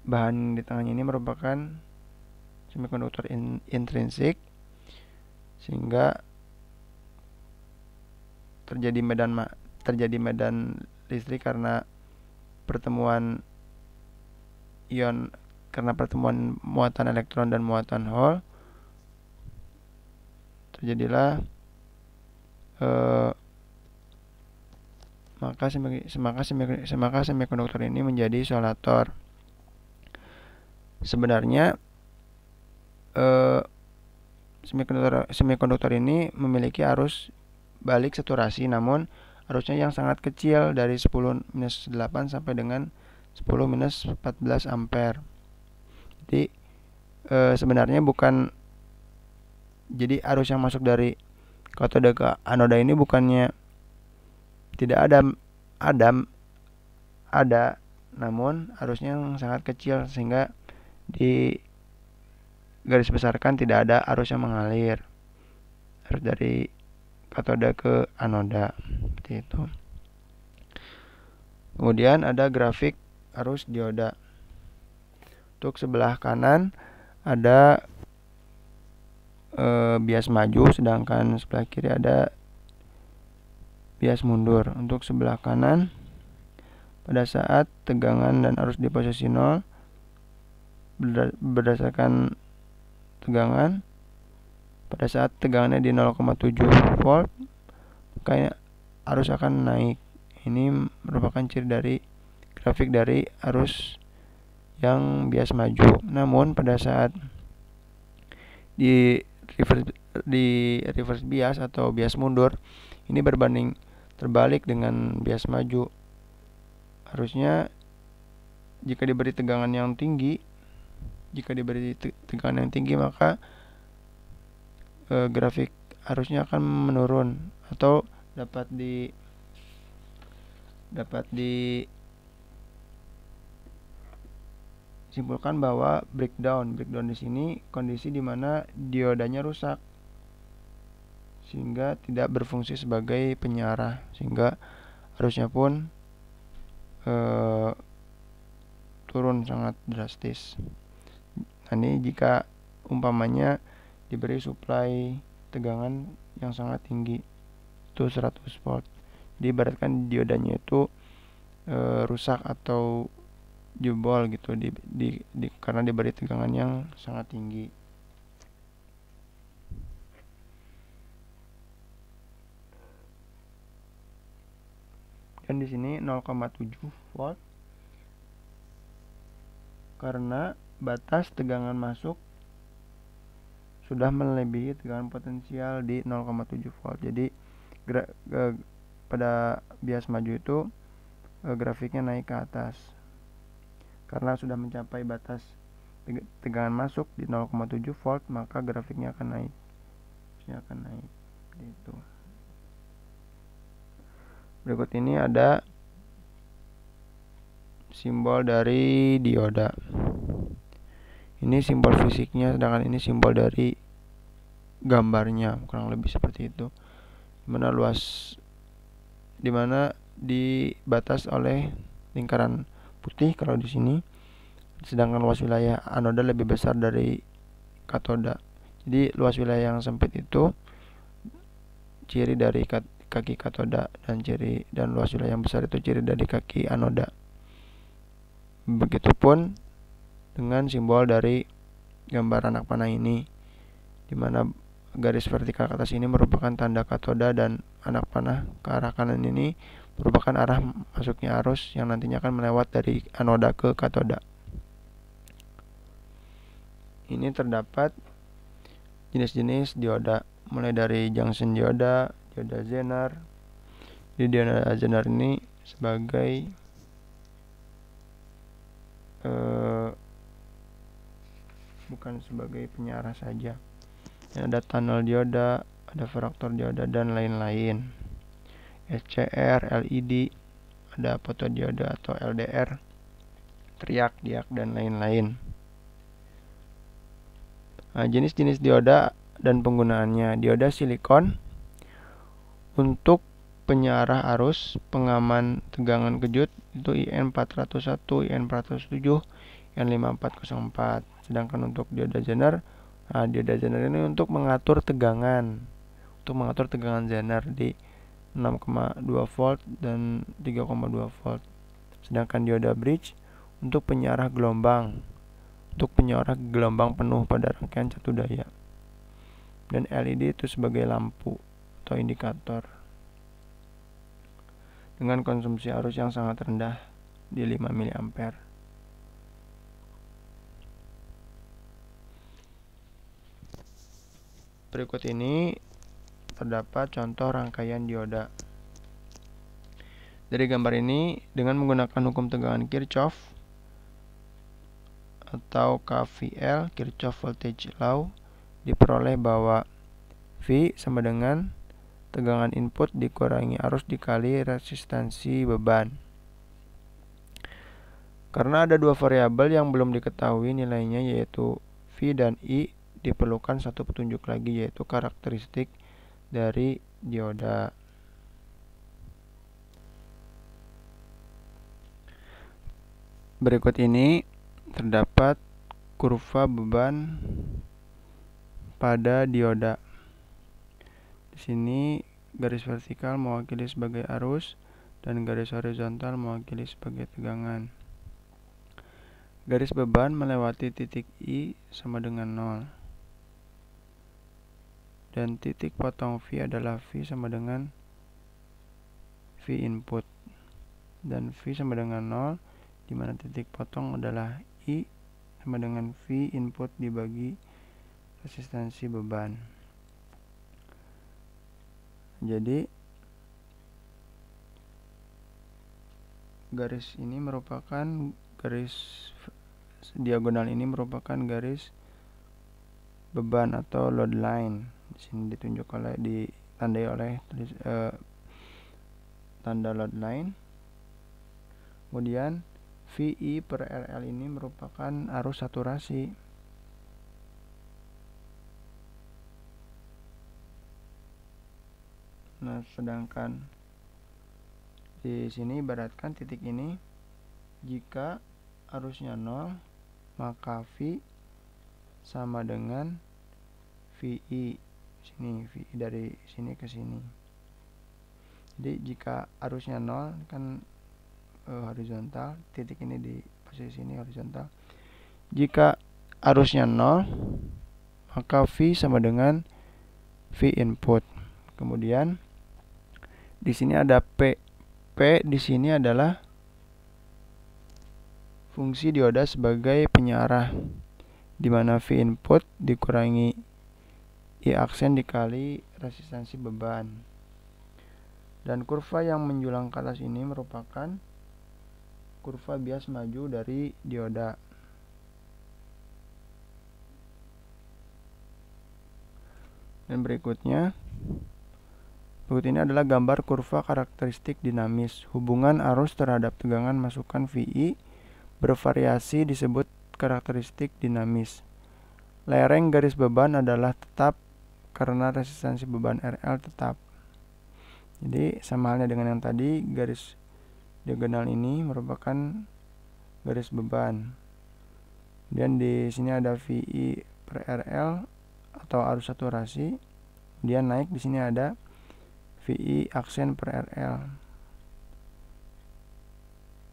bahan di tengahnya ini merupakan semikonduktor intrinsik, sehingga terjadi medan listrik karena pertemuan muatan elektron dan muatan hole. Terjadilah maka semikonduktor ini menjadi isolator. Sebenarnya semikonduktor ini memiliki arus balik saturasi, namun arusnya yang sangat kecil, dari 10-8 sampai dengan 10-14 ampere. Jadi sebenarnya jadi arus yang masuk dari katode ke anoda ini bukannya tidak ada, namun arusnya yang sangat kecil, sehingga di garis besarkan tidak ada arus yang mengalir, arus dari katode ke anoda, seperti itu. Kemudian ada grafik arus dioda. Untuk sebelah kanan ada bias maju, sedangkan sebelah kiri ada bias mundur. Untuk sebelah kanan, pada saat tegangan dan arus di posisi 0, berdasarkan tegangan, pada saat tegangannya di 0,7 volt, maka arus akan naik. Ini merupakan ciri dari grafik dari arus yang bias maju. Namun pada saat di reverse bias atau bias mundur, ini berbanding terbalik dengan bias maju. Harusnya jika diberi tegangan yang tinggi, maka grafik arusnya akan menurun, atau dapat disimpulkan bahwa breakdown di sini kondisi di mana diodanya rusak, sehingga tidak berfungsi sebagai penyarah, sehingga arusnya pun turun sangat drastis. Nah, ini jika umpamanya diberi suplai tegangan yang sangat tinggi, itu 100 volt. Diibaratkan diodanya itu rusak atau jebol gitu, karena diberi tegangan yang sangat tinggi. Dan di sini 0,7 volt karena batas tegangan masuk sudah melebihi tegangan potensial di 0,7 volt. Jadi pada bias maju itu grafiknya naik ke atas karena sudah mencapai batas tegangan masuk di 0,7 volt, maka grafiknya akan naik. Gitu. Berikut ini ada simbol dari dioda. Ini simbol fisiknya, sedangkan ini simbol dari gambarnya, kurang lebih seperti itu. Dimana dibatas oleh lingkaran putih kalau di sini, sedangkan luas wilayah anoda lebih besar dari katoda. Jadi luas wilayah yang sempit itu ciri dari kaki katoda, dan luas wilayah yang besar itu ciri dari kaki anoda. Begitupun dengan simbol dari gambar anak panah ini, di mana garis vertikal ke atas ini merupakan tanda katoda, dan anak panah ke arah kanan ini merupakan arah masuknya arus yang nantinya akan melewat dari anoda ke katoda. Ini terdapat jenis-jenis dioda, mulai dari junction dioda, dioda Zener, Jadi dioda zener ini sebagai bukan sebagai penyarah saja. Ada tunnel dioda, ada fraktor dioda, dan lain-lain. SCR, LED, ada fotodioda atau LDR, triak, diak, dan lain-lain. Nah, jenis-jenis dioda dan penggunaannya. Dioda silikon untuk penyarah arus, pengaman tegangan kejut itu IN401, IN407, IN5404. Sedangkan untuk dioda zener, dioda zener ini untuk mengatur tegangan, zener di 6,2 volt dan 3,2 volt. Sedangkan dioda bridge untuk penyarah gelombang, penuh pada rangkaian satu daya. Dan LED itu sebagai lampu atau indikator dengan konsumsi arus yang sangat rendah di 5 mA. Berikut ini terdapat contoh rangkaian dioda. Dari gambar ini, dengan menggunakan hukum tegangan Kirchhoff atau KVL, Kirchhoff Voltage Law, diperoleh bahwa V sama dengan tegangan input dikurangi arus dikali resistansi beban. Karena ada dua variabel yang belum diketahui nilainya, yaitu V dan I, diperlukan satu petunjuk lagi, yaitu karakteristik dari dioda. Berikut ini terdapat kurva beban pada dioda. Di sini garis vertikal mewakili sebagai arus dan garis horizontal mewakili sebagai tegangan. Garis beban melewati titik I sama dengan 0. Dan titik potong V adalah V sama dengan V input. Dan V sama dengan 0, di mana titik potong adalah I sama dengan V input dibagi resistansi beban. Jadi garis ini merupakan garis diagonal ini merupakan garis beban atau load line. Di sini ditandai oleh tanda load line. Kemudian VI per RL ini merupakan arus saturasi. Nah, sedangkan di sini ibaratkan titik ini, jika arusnya 0, maka V sama dengan VI. Sini VI dari sini ke sini. Jadi jika arusnya 0 kan horizontal, titik ini di posisi ini horizontal. Jika arusnya 0, maka V sama dengan V input. Kemudian di sini ada P. P di sini adalah fungsi dioda sebagai penyarah, di mana V input dikurangi I aksen dikali resistansi beban. Dan kurva yang menjulang ke atas ini merupakan kurva bias maju dari dioda. Dan berikut ini adalah gambar kurva karakteristik dinamis. Hubungan arus terhadap tegangan masukan VI bervariasi disebut karakteristik dinamis. Lereng garis beban adalah tetap karena resistansi beban RL tetap. Jadi sama halnya dengan yang tadi, garis diagonal ini merupakan garis beban. Dan di sini ada VI per RL atau arus saturasi. Kemudian naik di sini ada VI aksen per RL.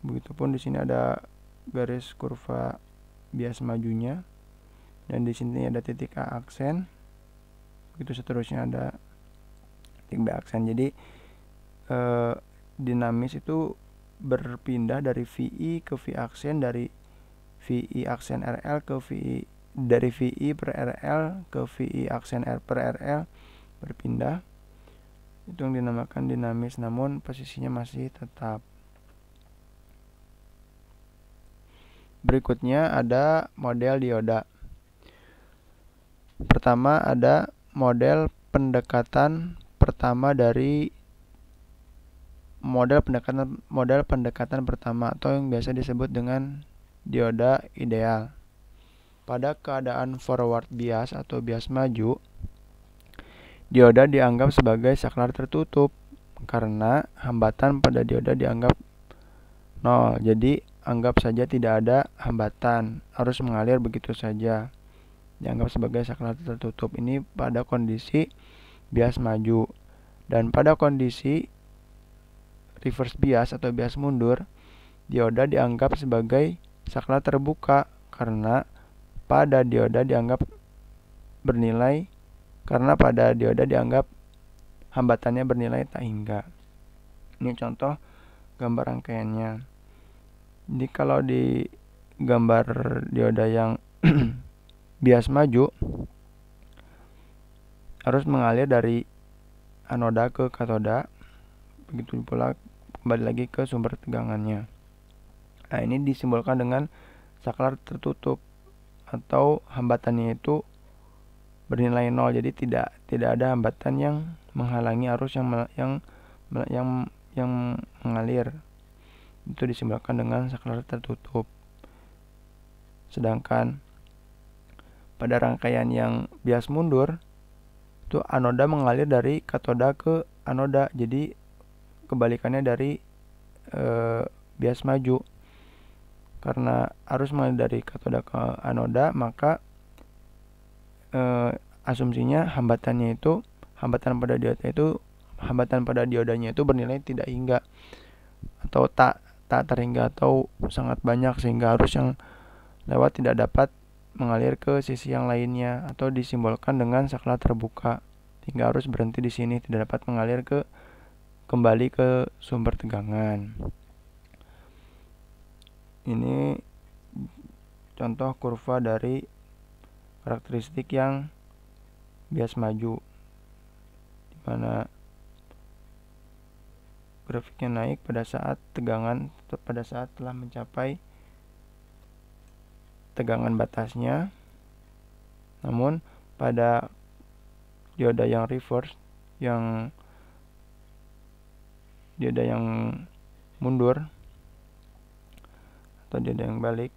Begitupun di sini ada garis kurva bias majunya. Dan di sini ada titik A aksen. Begitu seterusnya ada titik B aksen. Jadi dinamis itu berpindah dari VI ke V aksen, dari VI aksen RL ke VI, dari VI per RL ke VI aksen R per RL berpindah. Itu yang dinamakan dinamis, namun posisinya masih tetap. Berikutnya ada model dioda. Pertama ada model pendekatan pertama dari model pendekatan pertama atau yang biasa disebut dengan dioda ideal. Pada keadaan forward bias atau bias maju, dioda dianggap sebagai saklar tertutup karena hambatan pada dioda dianggap 0. Jadi anggap saja tidak ada hambatan, arus mengalir begitu saja. Dianggap sebagai saklar tertutup. Ini pada kondisi bias maju. Dan pada kondisi reverse bias atau bias mundur, dioda dianggap sebagai saklar terbuka karena pada dioda dianggap hambatannya bernilai tak hingga. Ini contoh gambar rangkaiannya. Jadi kalau di gambar dioda yang bias maju, arus mengalir dari anoda ke katoda, begitu pula kembali lagi ke sumber tegangannya. Nah, ini disimbolkan dengan saklar tertutup atau hambatannya itu bernilai 0. Jadi tidak ada hambatan yang menghalangi arus yang mengalir. Itu disimbolkan dengan saklar tertutup. Sedangkan pada rangkaian yang bias mundur, itu anoda mengalir dari katoda ke anoda. Jadi kebalikannya dari bias maju. Karena arus mengalir dari katoda ke anoda, maka asumsinya hambatan pada diodanya itu bernilai tidak hingga atau tak terhingga atau sangat banyak, sehingga arus yang lewat tidak dapat mengalir ke sisi yang lainnya, atau disimbolkan dengan saklar terbuka hingga arus berhenti di sini, tidak dapat mengalir kembali ke sumber tegangan. Ini contoh kurva dari karakteristik yang bias maju, di mana grafiknya naik pada saat telah mencapai tegangan batasnya. Namun pada dioda yang reverse, dioda yang mundur atau dioda yang balik,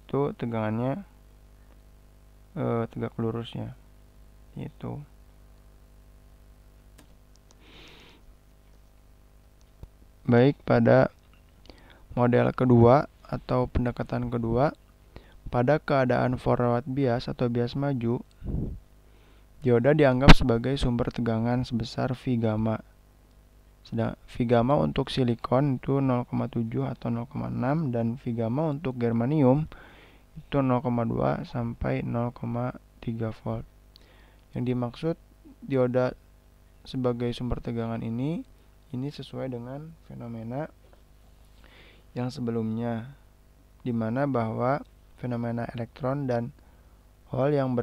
itu tegangannya tegak lurusnya itu. Baik, pada model kedua atau pendekatan kedua, pada keadaan forward bias atau bias maju, dioda dianggap sebagai sumber tegangan sebesar V gamma. Sedang V gamma untuk silikon itu 0,7 atau 0,6, dan V gamma untuk germanium itu 0,2 sampai 0,3 volt. Yang dimaksud dioda sebagai sumber tegangan ini sesuai dengan fenomena yang sebelumnya, di mana bahwa fenomena elektron dan hole yang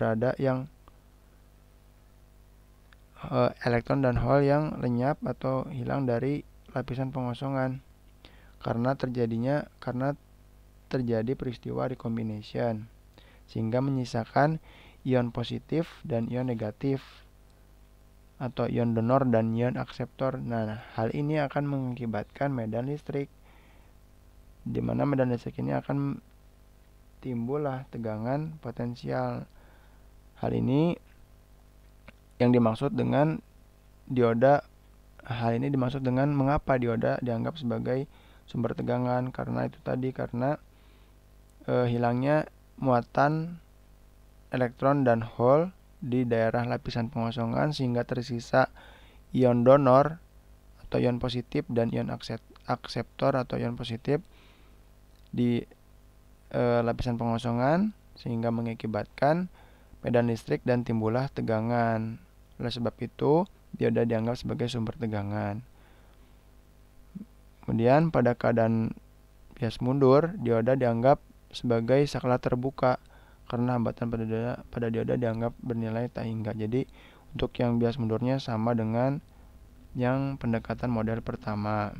lenyap atau hilang dari lapisan pengosongan karena terjadi peristiwa recombination, sehingga menyisakan ion positif dan ion negatif atau ion donor dan ion akseptor. Nah, hal ini akan mengakibatkan medan listrik, di mana medan listrik ini akan timbullah tegangan potensial. Hal ini yang dimaksud dengan dioda. Hal ini dimaksud dengan mengapa dioda dianggap sebagai sumber tegangan, karena itu tadi, karena hilangnya muatan elektron dan hole di daerah lapisan pengosongan, sehingga tersisa ion donor atau ion positif dan ion akseptor atau ion positif di lapisan pengosongan, sehingga mengakibatkan medan listrik dan timbullah tegangan. Oleh sebab itu, dioda dianggap sebagai sumber tegangan. Kemudian pada keadaan bias mundur, dioda dianggap sebagai saklar terbuka karena hambatan pada dioda dianggap bernilai tak hingga. Jadi untuk yang bias mundurnya sama dengan yang pendekatan model pertama,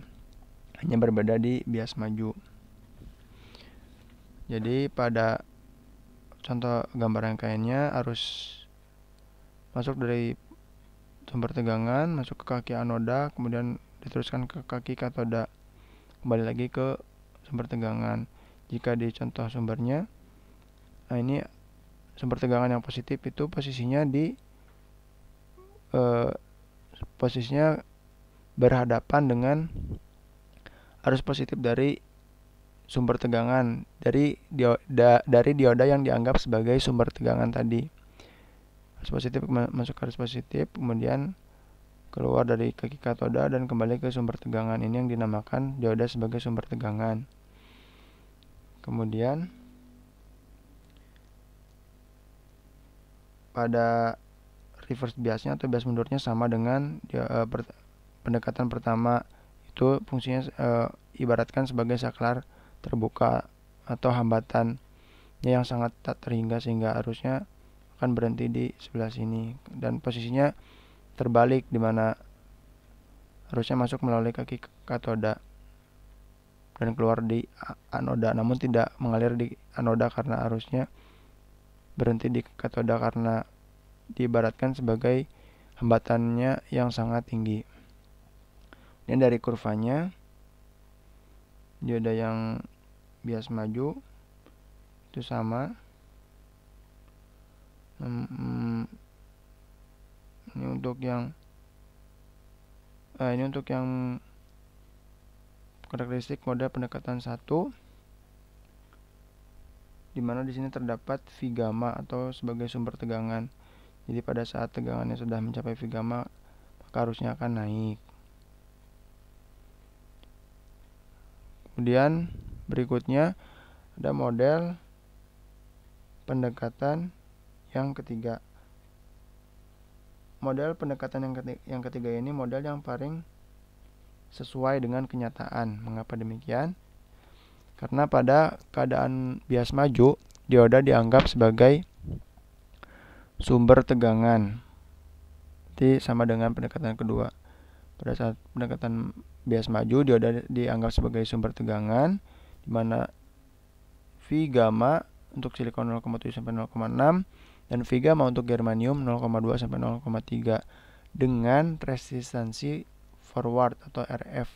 hanya berbeda di bias maju. Jadi pada contoh gambar rangkaiannya arus masuk dari sumber tegangan, masuk ke kaki anoda, kemudian diteruskan ke kaki katoda, kembali lagi ke sumber tegangan. Jika di contoh sumbernya, nah ini sumber tegangan yang positif itu posisinya berhadapan dengan arus positif dari sumber tegangan dari dioda yang dianggap sebagai sumber tegangan tadi. Arus positif masuk ke arus positif, kemudian keluar dari kaki katoda dan kembali ke sumber tegangan. Ini yang dinamakan dioda sebagai sumber tegangan. Kemudian pada reverse biasnya atau bias mundurnya sama dengan pendekatan pertama, itu fungsinya ibaratkan sebagai saklar terbuka atau hambatannya yang sangat tak terhingga sehingga arusnya akan berhenti di sebelah sini, dan posisinya terbalik di mana arusnya masuk melalui kaki katoda dan keluar di anoda, namun tidak mengalir di anoda karena arusnya berhenti di katoda karena diibaratkan sebagai hambatannya yang sangat tinggi. Dan dari kurvanya, dioda yang bias maju itu sama. Ini untuk yang karakteristik model pendekatan 1, di mana di sini terdapat V gamma atau sebagai sumber tegangan. Jadi pada saat tegangannya sudah mencapai V gamma, maka arusnya akan naik. Kemudian berikutnya ada model pendekatan yang ketiga. Model pendekatan yang ketiga ini model yang paling sesuai dengan kenyataan. Mengapa demikian? Karena pada keadaan bias maju, dioda dianggap sebagai sumber tegangan. Jadi sama dengan pendekatan kedua. Pada saat pendekatan bias maju, dioda dianggap sebagai sumber tegangan, di mana V gamma untuk silikon 0,7 sampai 0,6 dan V gamma untuk germanium 0,2 sampai 0,3 dengan resistansi forward atau RF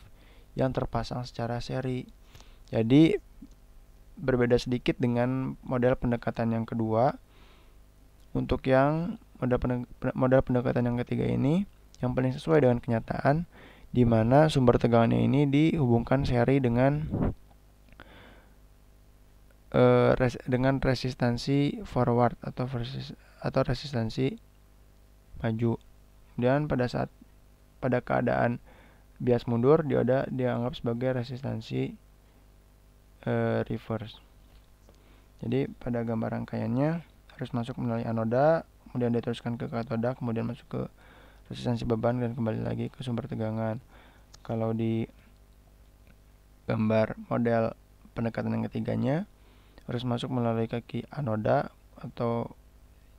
yang terpasang secara seri. Jadi berbeda sedikit dengan model pendekatan yang kedua. Untuk yang model pendekatan yang ketiga ini yang paling sesuai dengan kenyataan, di mana sumber tegangannya ini dihubungkan seri dengan resistansi forward atau resistansi maju. Dan pada keadaan bias mundur, dioda dianggap sebagai resistansi reverse. Jadi pada gambar rangkaiannya harus masuk melalui anoda, kemudian diteruskan ke katoda, kemudian masuk ke resistansi beban dan kembali lagi ke sumber tegangan. Kalau di gambar model pendekatan yang ketiganya harus masuk melalui kaki anoda, atau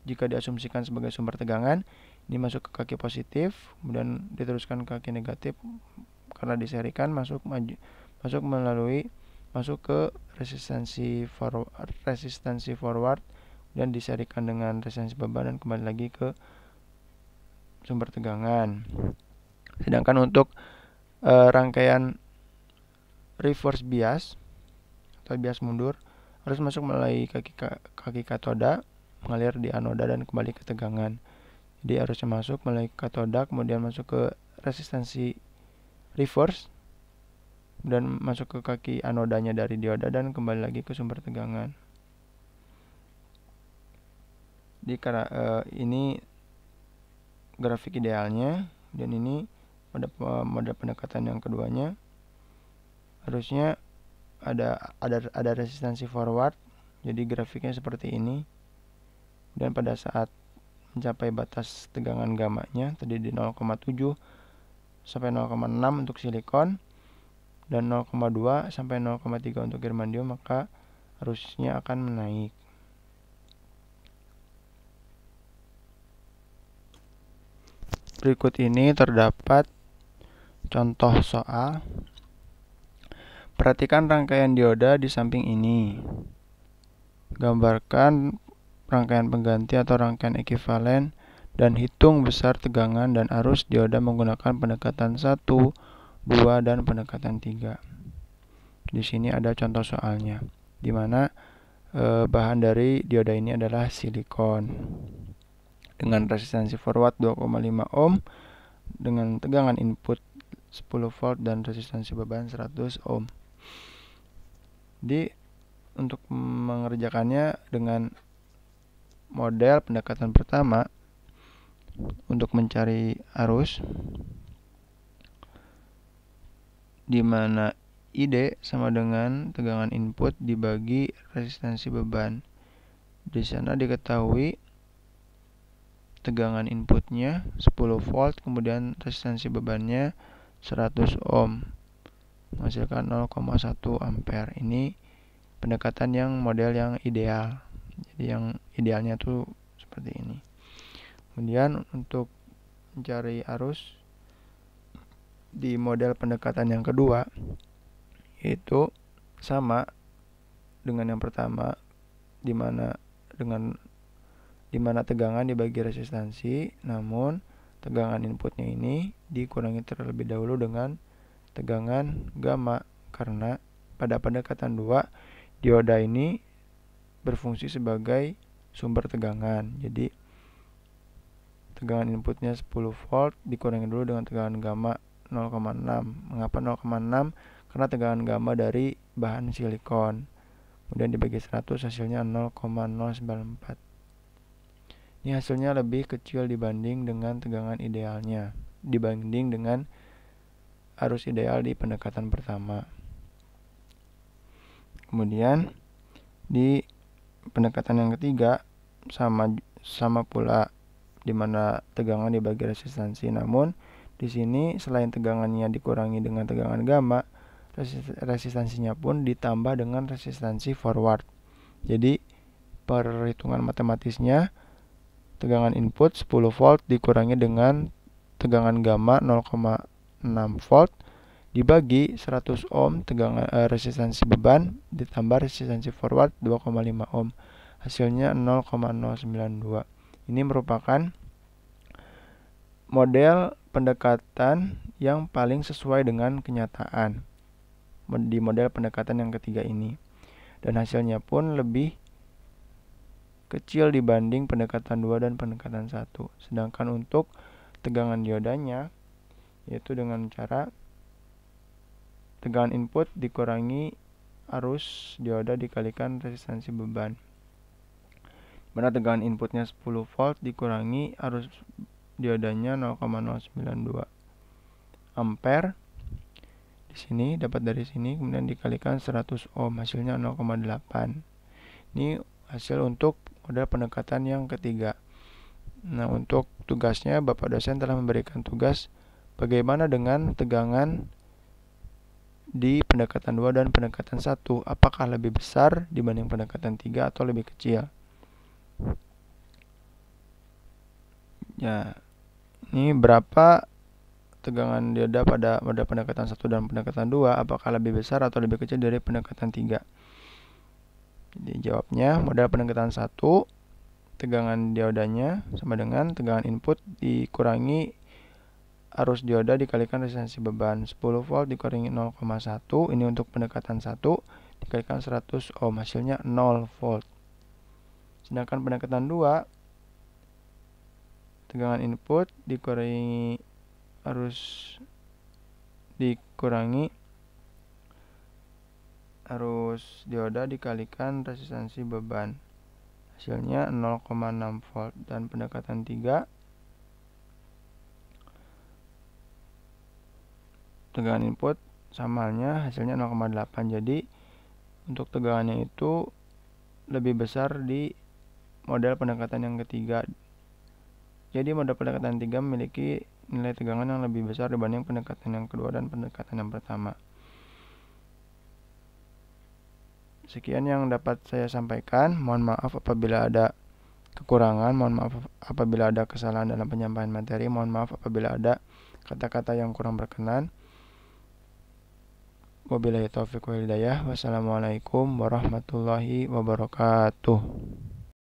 jika diasumsikan sebagai sumber tegangan, ini masuk ke kaki positif, kemudian diteruskan ke kaki negatif karena diserikan masuk ke resistansi forward dan diserikan dengan resistansi beban dan kembali lagi ke sumber tegangan. Sedangkan untuk rangkaian reverse bias atau bias mundur harus masuk melalui kaki katoda, mengalir di anoda dan kembali ke tegangan. Jadi harusnya masuk melalui katoda, kemudian masuk ke resistansi reverse dan masuk ke kaki anodanya dari dioda dan kembali lagi ke sumber tegangan. Jadi ini grafik idealnya, dan ini pada pendekatan yang keduanya harusnya ada resistansi forward. Jadi grafiknya seperti ini, dan pada saat mencapai batas tegangan gammanya tadi di 0,7 sampai 0,6 untuk silikon dan 0,2 sampai 0,3 untuk germanium, maka arusnya akan menaik. Berikut ini terdapat Contoh soal. Perhatikan rangkaian dioda di samping ini. Gambarkan rangkaian pengganti atau rangkaian ekuivalen dan hitung besar tegangan dan arus dioda menggunakan pendekatan 1, 2, dan pendekatan 3. Di sini ada contoh soalnya, di mana bahan dari dioda ini adalah silikon dengan resistansi forward 2,5 ohm dengan tegangan input 10 volt dan resistansi beban 100 ohm. Untuk mengerjakannya dengan model pendekatan pertama, untuk mencari arus, di mana ID sama dengan tegangan input dibagi resistansi beban. Di sana diketahui tegangan inputnya 10 volt, kemudian resistansi bebannya 100 ohm, menghasilkan 0,1 ampere. Ini pendekatan yang model yang ideal. Jadi yang idealnya tuh seperti ini. Kemudian untuk mencari arus di model pendekatan yang kedua, yaitu sama dengan yang pertama, di mana tegangan dibagi resistansi, namun tegangan inputnya ini dikurangi terlebih dahulu dengan tegangan gamma, karena pada pendekatan 2 dioda ini berfungsi sebagai sumber tegangan. Jadi tegangan inputnya 10 volt dikurangi dulu dengan tegangan gamma 0,6. Mengapa 0,6? Karena tegangan gamma dari bahan silikon. Kemudian dibagi 100 hasilnya 0,094. Ini hasilnya lebih kecil dibanding dengan tegangan idealnya, dibanding dengan arus ideal di pendekatan pertama. Kemudian di pendekatan yang ketiga sama pula, di mana tegangan dibagi resistansi, namun di sini selain tegangannya dikurangi dengan tegangan gamma, resistansinya pun ditambah dengan resistansi forward. Jadi perhitungan matematisnya, tegangan input 10 volt dikurangi dengan tegangan gamma 0,6 volt dibagi 100 ohm tegangan resistansi beban ditambah resistansi forward 2,5 ohm, hasilnya 0,092. Ini merupakan model pendekatan yang paling sesuai dengan kenyataan di model pendekatan yang ketiga ini, dan hasilnya pun lebih kecil dibanding pendekatan 2 dan pendekatan 1. Sedangkan untuk tegangan diodanya, yaitu dengan cara tegangan input dikurangi arus dioda dikalikan resistansi beban. Mana tegangan inputnya 10 volt dikurangi arus diodanya 0,092 ampere. Di sini dapat dari sini, kemudian dikalikan 100 ohm, hasilnya 0,8. Ini hasil untuk model pendekatan yang ketiga. Nah, untuk tugasnya Bapak dosen telah memberikan tugas bagaimana dengan tegangan di pendekatan 2 dan pendekatan 1, apakah lebih besar dibanding pendekatan 3 atau lebih kecil. Ya, ini berapa tegangan dioda pada model pendekatan 1 dan pendekatan 2, apakah lebih besar atau lebih kecil dari pendekatan 3. Jadi jawabnya model pendekatan 1, tegangan diodanya sama dengan tegangan input dikurangi arus dioda dikalikan resistansi beban. 10 volt dikurangi 0,1, ini untuk pendekatan 1, dikalikan 100 ohm, hasilnya 0 volt. Sedangkan pendekatan 2, tegangan input dikurangi arus dioda dikalikan resistansi beban, hasilnya 0,6 volt. Dan pendekatan 3, tegangan input sama halnya, hasilnya 0,8. Jadi untuk tegangannya itu lebih besar di model pendekatan yang ketiga. Jadi model pendekatan 3 memiliki nilai tegangan yang lebih besar dibanding pendekatan yang kedua dan pendekatan yang pertama. Sekian yang dapat saya sampaikan. Mohon maaf apabila ada kekurangan, mohon maaf apabila ada kesalahan dalam penyampaian materi, mohon maaf apabila ada kata-kata yang kurang berkenan. Wabillahi taufiq wal hidayah. Wassalamualaikum warahmatullahi wabarakatuh.